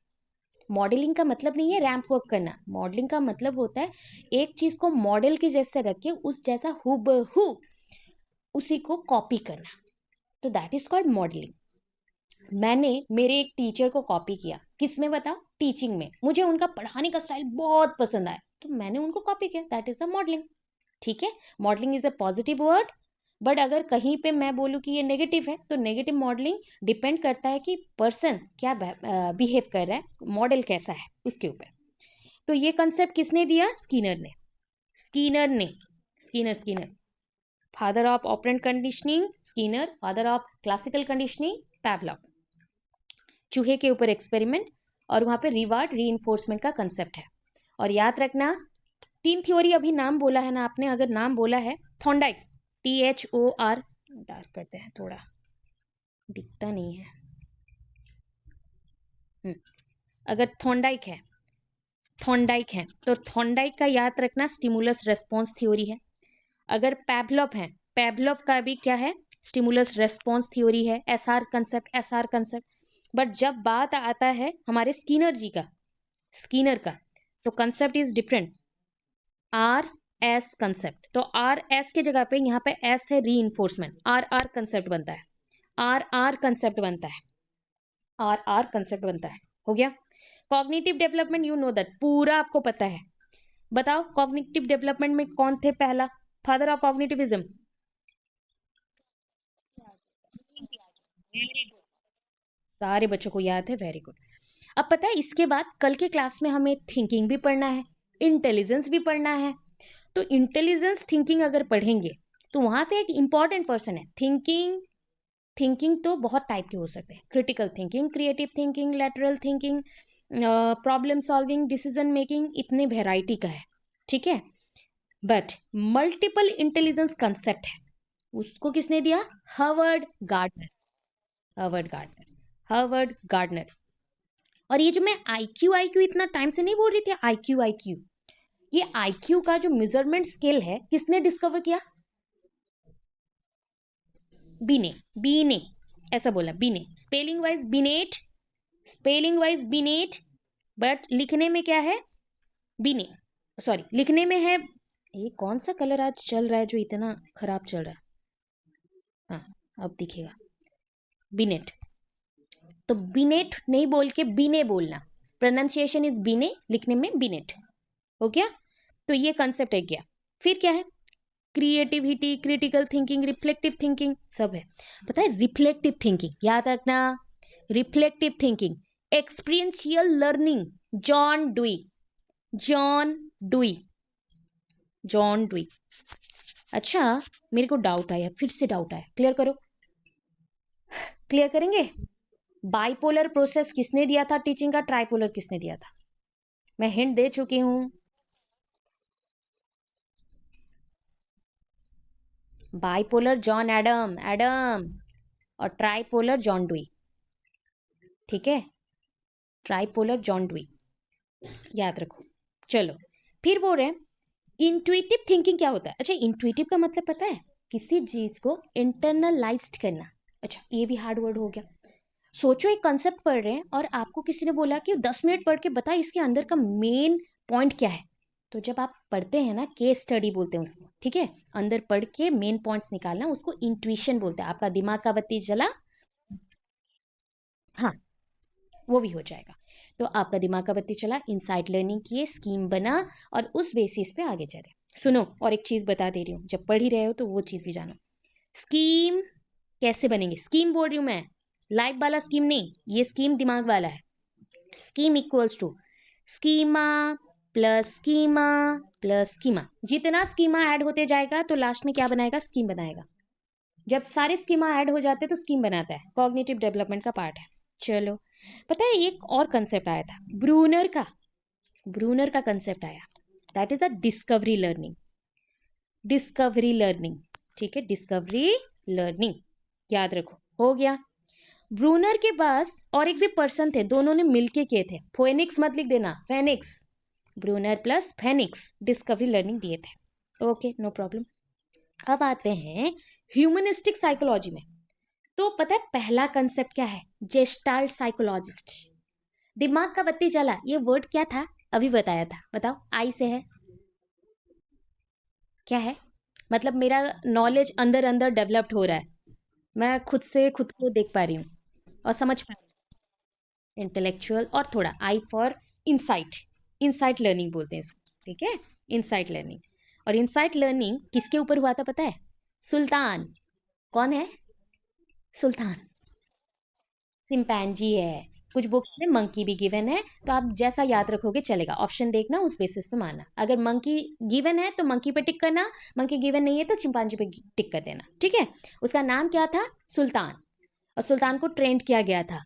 मॉडलिंग का मतलब नहीं है रैंप वॉक करना, मॉडलिंग का मतलब होता है एक चीज को मॉडल के जैसे रख के उस जैसा हूबहू उसी को कॉपी करना, तो दैट इज कॉल्ड मॉडलिंग। मैंने मेरे एक टीचर को कॉपी किया, किसमें बताओ? टीचिंग में। मुझे उनका पढ़ाने का स्टाइल बहुत पसंद आया, तो मैंने उनको कॉपी किया, दैट इज द मॉडलिंग। ठीक है, modelling is a positive word, but अगर कहीं पे मैं बोलूँ कि ये नेगेटिव है, तो नेगेटिव मॉडलिंग डिपेंड करता है कि पर्सन क्या बिहेव कर रहा है, मॉडल कैसा है उसके ऊपर। तो ये कंसेप्ट किसने दिया? स्कीनर ने। स्कीनर ने, Skinner Skinner father of operant conditioning Skinner, father of classical conditioning Pavlov. चूहे के ऊपर एक्सपेरिमेंट और वहां पे रिवार्ड रीइंफोर्समेंट का कंसेप्ट है। और याद रखना, 3 थ्योरी अभी नाम बोला है ना आपने, अगर नाम बोला है थॉर्नडाइक, THOR, डार्क करते हैं थोड़ा, दिखता नहीं है। अगर थॉर्नडाइक है तो थॉर्नडाइक का याद रखना स्टिमुलस रेस्पॉन्स थ्योरी है। अगर पैवलॉव है, पैवलॉव का भी क्या है? स्टिमुलस रेस्पॉन्स थ्योरी है, एसआर कंसेप्ट। बट जब बात आता है हमारे स्कीनर का, तो concept is different, RS concept. तो RS के जगह पे यहाँ पे S है, री RR कंसेप्ट बनता है, RR कंसेप्ट बनता है, RR कंसेप्ट बनता है। हो गया। Cognitive development, you know that, पूरा आपको पता है। बताओ कॉग्निटिव डेवलपमेंट में कौन थे पहला फादर ऑफ कॉग्निटिविज्म? सारे बच्चों को याद है, वेरी गुड। अब पता है इसके बाद कल के क्लास में हमें थिंकिंग भी पढ़ना है, इंटेलिजेंस भी पढ़ना है। तो इंटेलिजेंस थिंकिंग अगर पढ़ेंगे तो वहां पे एक इंपॉर्टेंट पर्सन है। थिंकिंग तो बहुत टाइप के हो सकते हैं, critical thinking, creative thinking, lateral thinking, problem solving, decision making, इतने वेराइटी का है। ठीक है, बट मल्टीपल इंटेलिजेंस कंसेप्ट है, उसको किसने दिया? Howard Gardner. Howard Gardner, Howard Gardner. और ये जो मैं आईक्यू आईक्यू इतना टाइम से नहीं बोल रही थी, आईक्यू आईक्यू, ये आईक्यू का जो मेजरमेंट स्केल है किसने डिस्कवर किया? बीने, बीने, ऐसा बोला, बीने, स्पेलिंग वाइज बीनेट, बट लिखने में क्या है? बीने, सॉरी, लिखने में है। ये कौन सा कलर आज चल रहा है जो इतना खराब चल रहा है? हाँ, अब दिखेगा, बीनेट। तो बीनेट नहीं बोल के बीने बोलना, प्रोनाउंसिएशन इज बीने, लिखने में बीनेट। हो गया। तो ये कंसेप्ट है गया। फिर क्या है? Creativity, critical thinking, reflective thinking, सब है। पता है रिफ्लेक्टिव थिंकिंग, याद रखना, reflective thinking, experiential learning, John dewy, John dewy, John dewy. अच्छा, मेरे को डाउट आया, फिर से डाउट आया, क्लियर करो, क्लियर करेंगे। बाइपोलर प्रोसेस किसने दिया था टीचिंग का? ट्राइपोलर किसने दिया था? मैं हिंट दे चुकी हूं। बाइपोलर जॉन एडम, और ट्राइपोलर जॉन डुई। ठीक है, ट्राइपोलर जॉन डुई, याद रखो। चलो, फिर बोल रहे हैं इंट्यूटिव थिंकिंग क्या होता है? अच्छा, इंट्यूटिव का मतलब पता है? किसी चीज को इंटरनलाइज्ड करना। अच्छा, ये भी हार्ड वर्ड हो गया। सोचो एक कंसेप्ट पढ़ रहे हैं और आपको किसी ने बोला कि 10 मिनट पढ़ के बता इसके अंदर का मेन पॉइंट क्या है। तो जब आप पढ़ते हैं ना, केस स्टडी बोलते हैं उसको, ठीक है, अंदर पढ़ के मेन पॉइंट्स निकालना, उसको इंट्यूशन बोलते हैं। आपका दिमाग का बत्ती जला, हाँ, वो भी हो जाएगा। तो आपका दिमाग का बत्ती चला, इनसाइट लर्निंग किए, स्कीम बना, और उस बेसिस पे आगे चले। सुनो, और एक चीज बता दे रही हूँ, जब पढ़ ही रहे हो तो वो चीज भी जानो। स्कीम कैसे बनेंगे? स्कीम बोल रही हूँ मैं, लाइफ वाला स्कीम नहीं, ये स्कीम दिमाग वाला है। Scheme equals to schema plus schema plus schema. जितना स्कीमा ऐड होते जाएगा तो लास्ट में क्या बनाएगा? स्कीम बनाएगा। जब सारे स्कीमा ऐड हो जाते हैं तो स्कीम बनाता है, कॉग्निटिव डेवलपमेंट का पार्ट है। चलो, पता है एक और कंसेप्ट आया था ब्रूनर का कंसेप्ट आया, that is the discovery learning. ठीक है, डिस्कवरी लर्निंग याद रखो, हो गया। ब्रूनर के पास और एक भी पर्सन थे, दोनों ने मिलके किए थे। फोएनिक्स मत लिख देना, Phenix, Bruner plus Phenix discovery learning दिए थे। Okay, no problem. अब आते हैं ह्यूमनिस्टिक साइकोलॉजी में। तो पता है पहला कंसेप्ट क्या है? Gestalt psychologist. दिमाग का बत्ती जला, ये वर्ड क्या था? अभी बताया था, बताओ। आई से है, क्या है? मतलब मेरा नॉलेज अंदर अंदर डेवलप्ड हो रहा है, मैं खुद से खुद को देख पा रही हूँ और समझ पा रही हूँ। इंटेलेक्चुअल और थोड़ा I for insight, insight learning बोलते हैं इसको, ठीक है, इंसाइट लर्निंग। और इंसाइट लर्निंग किसके ऊपर हुआ था पता है? सुल्तान। कौन है सुल्तान? चिंपैंजी है। कुछ बुक्स में मंकी भी गिवन है, तो आप जैसा याद रखोगे चलेगा, ऑप्शन देखना, उस बेसिस पे मानना। अगर मंकी गिवन है तो मंकी पे टिक करना, मंकी गिवन नहीं है तो चिंपांजी पे टिक कर देना, ठीक है। उसका नाम क्या था? सुल्तान। और सुल्तान को ट्रेंड किया गया था।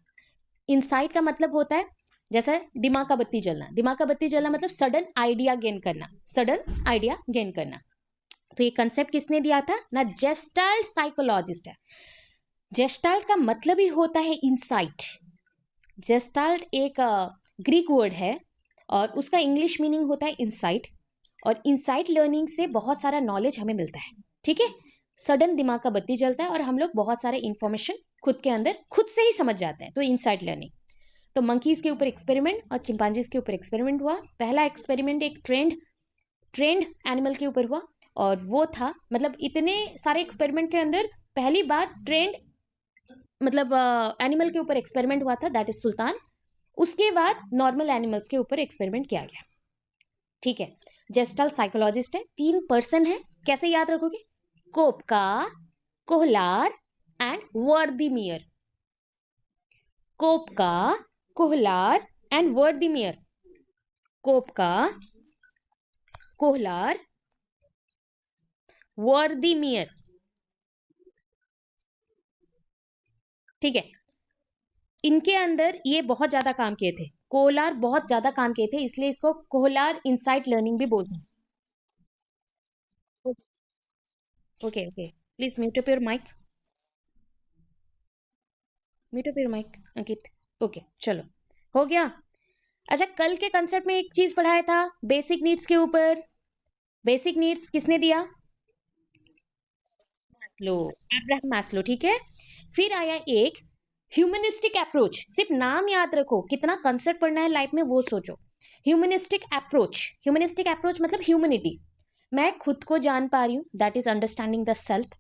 इंसाइट का मतलब होता है जैसे दिमाग का बत्ती जलना, दिमाग का बत्ती जलना मतलब सडन आइडिया गेन करना, सडन आइडिया गेन करना। तो ये कंसेप्ट किसने दिया था ना? जेस्टाल्ट साइकोलॉजिस्ट है। जेस्टाल्ट का मतलब ही होता है इंसाइट। जेस्टाल्ट एक ग्रीक वर्ड है और उसका इंग्लिश मीनिंग होता है इंसाइट। और इंसाइट लर्निंग से बहुत सारा नॉलेज हमें मिलता है, ठीक है। सडन दिमाग का बत्ती जलता है और हम लोग बहुत सारे इंफॉर्मेशन खुद के अंदर खुद से ही समझ जाते हैं, तो इंसाइट लर्निंग। तो मंकीज के ऊपर एक्सपेरिमेंट और चिंपांजीज के ऊपर एक्सपेरिमेंट हुआ। पहला एक्सपेरिमेंट एक ट्रेंड एनिमल के ऊपर हुआ, और वो था मतलब इतने सारे एक्सपेरिमेंट के अंदर पहली बार ट्रेंड मतलब एनिमल के ऊपर एक्सपेरिमेंट हुआ था, दैट इज सुल्तान। उसके बाद नॉर्मल एनिमल्स के ऊपर एक्सपेरिमेंट किया गया, ठीक है। जेस्टाल साइकोलॉजिस्ट है, 3 पर्सन है, कैसे याद रखोगे? कोपका, कोहलार एंड वर्दीमियर। कोपका, कोहलार एंड वर्दीमियर। कोपका, कोहलार, वर्दीमियर, ठीक है। इनके अंदर ये बहुत ज्यादा काम किए थे, कोहलार बहुत ज्यादा काम किए थे, इसलिए इसको कोहलार इंसाइट लर्निंग भी बोलते हैं। Okay okay, please mute up your mic, mute up your mic Ankit. Okay चलो, हो गया। अच्छा, कल के कंसेप्ट में एक चीज पढ़ाया था बेसिक नीड्स के ऊपर। बेसिक नीड्स किसने दिया? लो, अब्राहम मैस्लो, ठीक है। फिर आया एक ह्यूमनिस्टिक अप्रोच। सिर्फ नाम याद रखो, कितना कंसेप्ट पढ़ना है लाइफ में वो सोचो। ह्यूमनिस्टिक अप्रोच, ह्यूमनिस्टिक अप्रोच मतलब ह्यूमनिटी। मैं खुद को जान पा रही हूँ, that is understanding the self.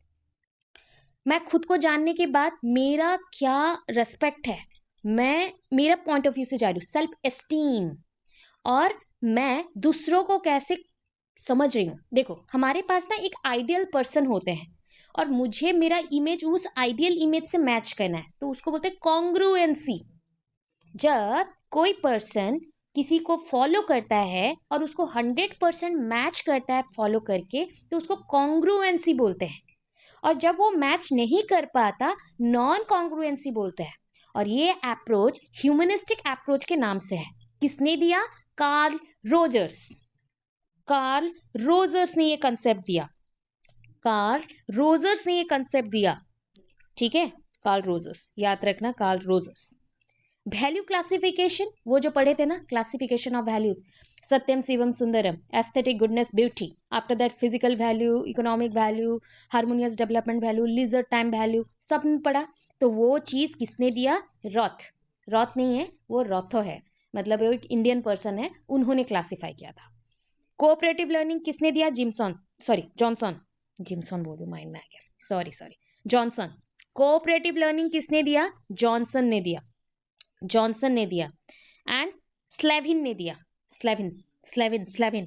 मैं खुद को जानने के बाद मेरा क्या रेस्पेक्ट है, मैं मेरा पॉइंट ऑफ व्यू से जा रही हूँ, सेल्फ एस्टीम। और मैं दूसरों को कैसे समझ रही हूँ। देखो, हमारे पास ना एक आइडियल पर्सन होते हैं, और मुझे मेरा इमेज उस आइडियल इमेज से मैच करना है, तो उसको बोलते हैं कॉन्ग्रुएंसी। जब कोई पर्सन किसी को फॉलो करता है और उसको 100% मैच करता है फॉलो करके, तो उसको कॉन्ग्रुएंसी बोलते हैं। और जब वो मैच नहीं कर पाता, नॉन कॉन्ग्रुएंसी बोलते हैं। और ये अप्रोच ह्यूमनिस्टिक अप्रोच के नाम से है। किसने दिया? Carl Rogers. कार्ल रोजर्स ने ये कंसेप्ट दिया, कार्ल रोजर्स ने ये कंसेप्ट दिया, ठीक है। कार्ल रोजर्स, याद रखना, कार्ल रोजर्स। वैल्यू क्लासिफिकेशन, वो जो पढ़े थे ना, क्लासिफिकेशन ऑफ वैल्यूज, सत्यम शिवम सुंदरम, aesthetic goodness beauty, after that physical value, economic value, harmonious development value, leisure time value, सब पढ़ा। तो वो चीज किसने दिया? रॉथ। रॉथ नहीं है, वो रॉथो है, मतलब वो एक इंडियन पर्सन है, उन्होंने क्लासिफाई किया था। कोऑपरेटिव लर्निंग किसने दिया? जिम्सन, सॉरी जॉनसन, जिम्सन बोलूं माइंड में आ गया, sorry sorry, Johnson. Cooperative learning किसने दिया? जॉनसन ने दिया, जॉनसन ने दिया। एंड स्लेविन ने दिया, Slevin, Slevin, Slevin,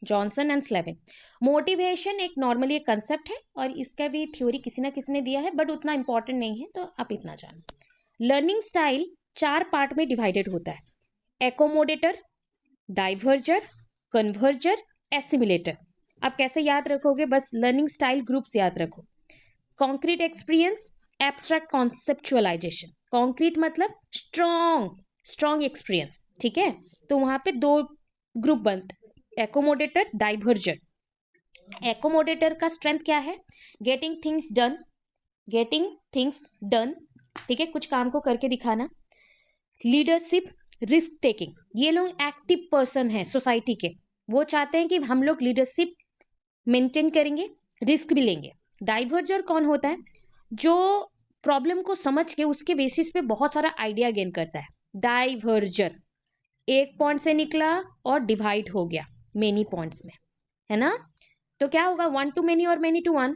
Johnson and Slevin. Motivation एक नॉर्मली एक कंसेप्ट है, और इसका भी थ्योरी किसी ना किसी ने दिया है, बट उतना इंपॉर्टेंट नहीं है, तो आप इतना जानो। लर्निंग स्टाइल 4 पार्ट में डिवाइडेड होता है, एकोमोडेटर, डाइवर्जर, कन्वर्जर, एसिमिलेटर। आप कैसे याद रखोगे? बस लर्निंग स्टाइल ग्रुप्स याद रखो। Concrete experience, abstract conceptualisation. Concrete मतलब स्ट्रॉन्ग एक्सपीरियंस, ठीक है। तो वहां पे दो ग्रुप बनते, एकोमोडेटर, डाइवर्जर। एकोमोडेटर का स्ट्रेंथ क्या है? Getting things done, getting things done, ठीक है, कुछ काम को करके दिखाना। लीडरशिप, रिस्क टेकिंग, ये लोग एक्टिव पर्सन है सोसाइटी के, वो चाहते हैं कि हम लोग लीडरशिप मेंटेन करेंगे, रिस्क भी लेंगे। डाइवर्जर कौन होता है? जो प्रॉब्लम को समझ के उसके बेसिस पे बहुत सारा आइडिया गेन करता है। डाइवर्जर एक पॉइंट से निकला और डिवाइड हो गया मेनी पॉइंट्स में, है ना। तो क्या होगा? वन टू मेनी और many to one.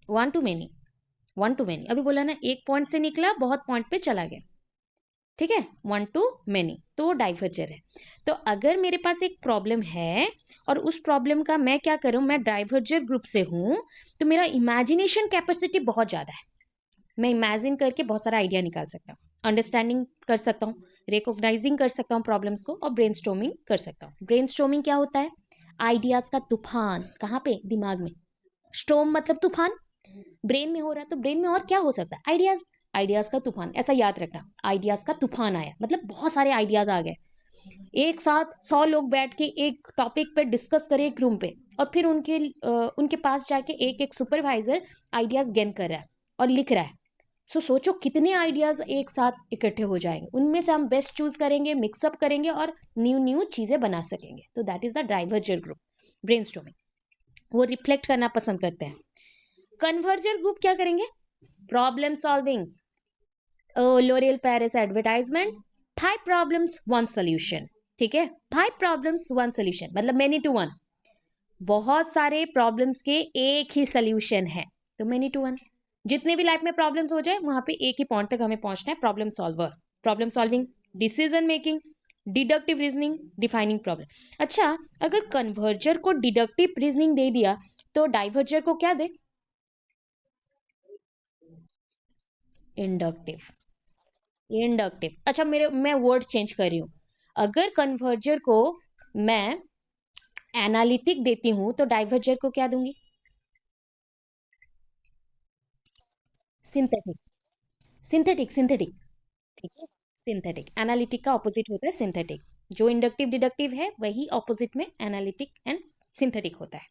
One to many, one to many, अभी बोला ना, एक पॉइंट से निकला बहुत पॉइंट पे चला गया, ठीक है। वन टू मेनी, तो वो डाइवर्जर है। तो अगर मेरे पास एक प्रॉब्लम है और उस प्रॉब्लम का मैं क्या करूं, मैं डाइवर्जर ग्रुप से हूं, तो मेरा इमेजिनेशन कैपेसिटी बहुत ज्यादा है। मैं इमेजिन करके बहुत सारा आइडिया निकाल सकता हूँ, अंडरस्टैंडिंग कर सकता हूँ, रिकॉग्नाइजिंग कर सकता हूँ प्रॉब्लम्स को, और ब्रेनस्टॉर्मिंग कर सकता हूँ। ब्रेनस्टॉर्मिंग क्या होता है? आइडियाज का तूफान। कहाँ पे? दिमाग में। स्टॉर्म मतलब तूफान, ब्रेन में हो रहा है, तो ब्रेन में और क्या हो सकता है? आइडियाज। आइडियाज का तूफान, ऐसा याद रखना, आइडियाज का तूफान आया मतलब बहुत सारे आइडियाज आ गए। एक साथ 100 लोग बैठ के एक टॉपिक पे डिस्कस करे एक रूम पे, और फिर उनके पास जाके एक एक सुपरवाइजर आइडियाज गेन कर रहा है और लिख रहा है। सोचो कितने आइडियाज एक साथ इकट्ठे हो जाएंगे, उनमें से हम बेस्ट चूज करेंगे, मिक्सअप करेंगे और न्यू न्यू चीजें बना सकेंगे। तो that is the diverger group. Brainstorming, वो रिफ्लेक्ट करना पसंद करते हैं। कन्वर्जर ग्रुप क्या करेंगे? Problem solving, L'Oreal Paris advertisement, 5 problems 1 solution, ठीक है। 5 प्रॉब्लम्स 1 सॉल्यूशन मतलब मेनी टू वन, बहुत सारे प्रॉब्लम्स के एक ही सोल्यूशन है, तो मेनी टू वन। जितने भी लाइफ में प्रॉब्लम्स हो जाए वहां पे एक ही पॉइंट तक हमें पहुंचना है, problem solver. Problem solving, decision making, deductive reasoning, defining problem. अच्छा, अगर कन्वर्जर को डिडक्टिव रीजनिंग दे दिया तो डाइवर्जर को क्या दे? इंडक्टिव। इंडक्टिव, अच्छा, मैं वर्ड चेंज कर रही हूँ। अगर कन्वर्जर को मैं एनालिटिक देती हूँ तो डाइवर्जर को क्या दूंगी? सिंथेटिक। सिंथेटिक, ठीक है। सिंथेटिक, एनालिटिक का ऑपोजिट होता है सिंथेटिक। जो इंडक्टिव डिडक्टिव है वही ऑपोजिट में एनालिटिक एंड सिंथेटिक होता है।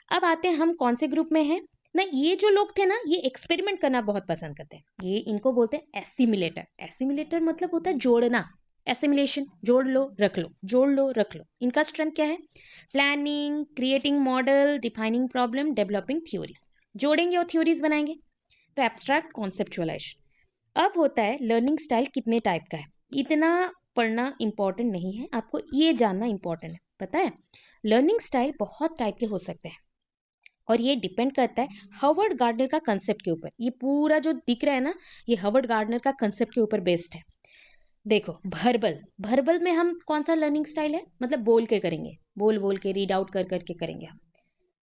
अब आते हैं हम कौन से ग्रुप में हैं ना। ये जो लोग थे ना, ये एक्सपेरिमेंट करना बहुत पसंद करते हैं, ये इनको बोलते हैं एसिमिलेटर। एसिमिलेटर मतलब होता है जोड़ना, एसिमिलेशन, जोड़ लो रख लो, जोड़ लो रख लो। इनका स्ट्रेंथ क्या है? Planning, creating model, defining problem, developing theories. जोड़ेंगे और थ्योरीज बनाएंगे। तो एब्स्ट्रैक्ट कॉन्सेप्चुअलाइजेशन। अब होता है लर्निंग स्टाइल कितने टाइप का है, इतना पढ़ना इंपॉर्टेंट नहीं है, आपको ये जानना इंपॉर्टेंट है। पता है लर्निंग स्टाइल बहुत टाइप के हो सकते हैं, और ये डिपेंड करता है हर्वर्ड गार्डनर का कंसेप्ट के ऊपर। ये पूरा जो दिख रहा है ना, ये हर्वर्ड गार्डनर का कंसेप्ट के ऊपर बेस्ड है। देखो, भर्बल, भर्बल में हम कौन सा लर्निंग स्टाइल है? मतलब बोल के करेंगे, बोल बोल के, रीड आउट कर करके करेंगे हम।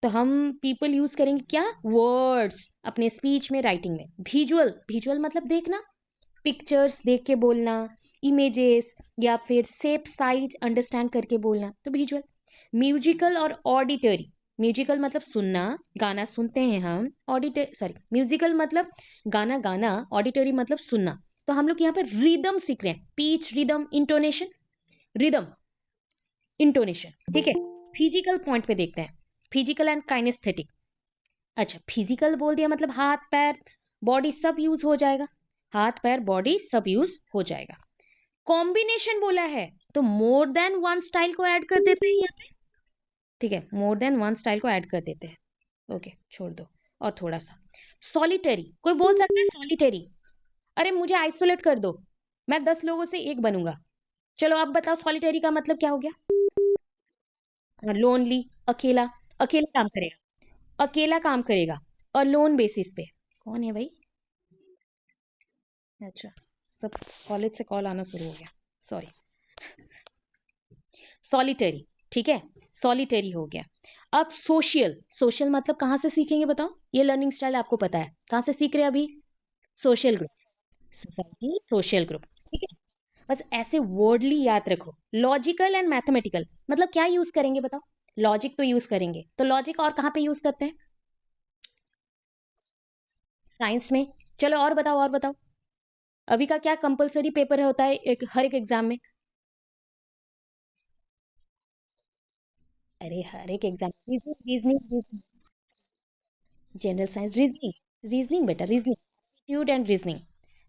तो हम पीपल यूज करेंगे क्या? वर्ड्स, अपने स्पीच में, राइटिंग में। विजुअल, विजुअल मतलब देखना, पिक्चर्स देख के बोलना, इमेजेस, या फिर शेप साइज अंडरस्टैंड करके बोलना, तो विजुअल। म्यूजिकल और ऑडिटरी। म्यूजिकल मतलब सुनना, गाना सुनते हैं हम। ऑडिटर सॉरी, म्यूजिकल मतलब गाना गाना, ऑडिटरी मतलब सुनना। तो हम लोग यहाँ पर रिदम सीख रहे हैं, pitch, rhythm, intonation, rhythm, intonation, ठीक है। फिजिकल पॉइंट पे देखते हैं, फिजिकल एंड काइनेस्थेटिक। अच्छा, फिजिकल बोल दिया मतलब हाथ पैर बॉडी सब यूज हो जाएगा, हाथ पैर बॉडी सब यूज हो जाएगा। कॉम्बिनेशन बोला है तो मोर देन वन स्टाइल को ऐड कर देते हैं यहाँ पे, ठीक है, मोर देन वन स्टाइल को ऐड कर देते हैं। ओके, छोड़ दो। और थोड़ा सा सॉलिटरी, कोई बोल सकता है सॉलिटरी, अरे मुझे आइसोलेट कर दो, मैं 10 लोगों से एक बनूंगा। चलो अब बताओ सॉलिटरी का मतलब क्या हो गया? लोनली, अकेला, अकेला काम करेगा, अकेला काम करेगा और लोन बेसिस पे। कौन है भाई? अच्छा, सब कॉलेज से कॉल आना शुरू हो गया, सॉरी। सॉलिटरी, ठीक है, सॉलिटरी हो गया। अब सोशल, सोशल मतलब कहाँ से सीखेंगे बताओ? ये लर्निंग स्टाइल आपको पता है, कहाँ से सीख रहे हैं अभी? Social group, society, social group, ठीक है। बस ऐसे वर्डली याद रखो। लॉजिकल एंड मैथमेटिकल मतलब क्या यूज करेंगे बताओ? लॉजिक तो यूज करेंगे, तो लॉजिक और कहाँ पे यूज करते हैं? साइंस में। चलो और बताओ, और बताओ। अभी का क्या कंपलसरी पेपर होता है हर एक एग्जाम में? अरे हर एक exam, reasoning, general science, reasoning, reasoning बेटा, रीजनिंग, एप्टीट्यूड एंड रीजनिंग।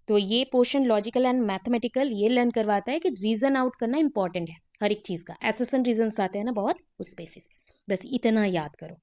तो ये पोर्शन लॉजिकल एंड मैथमेटिकल ये लर्न करवाता है कि रीजन आउट करना इंपॉर्टेंट है हर एक चीज का। एसेसन रीजन आते हैं ना बहुत, उस बेसिस पे बस इतना याद करो।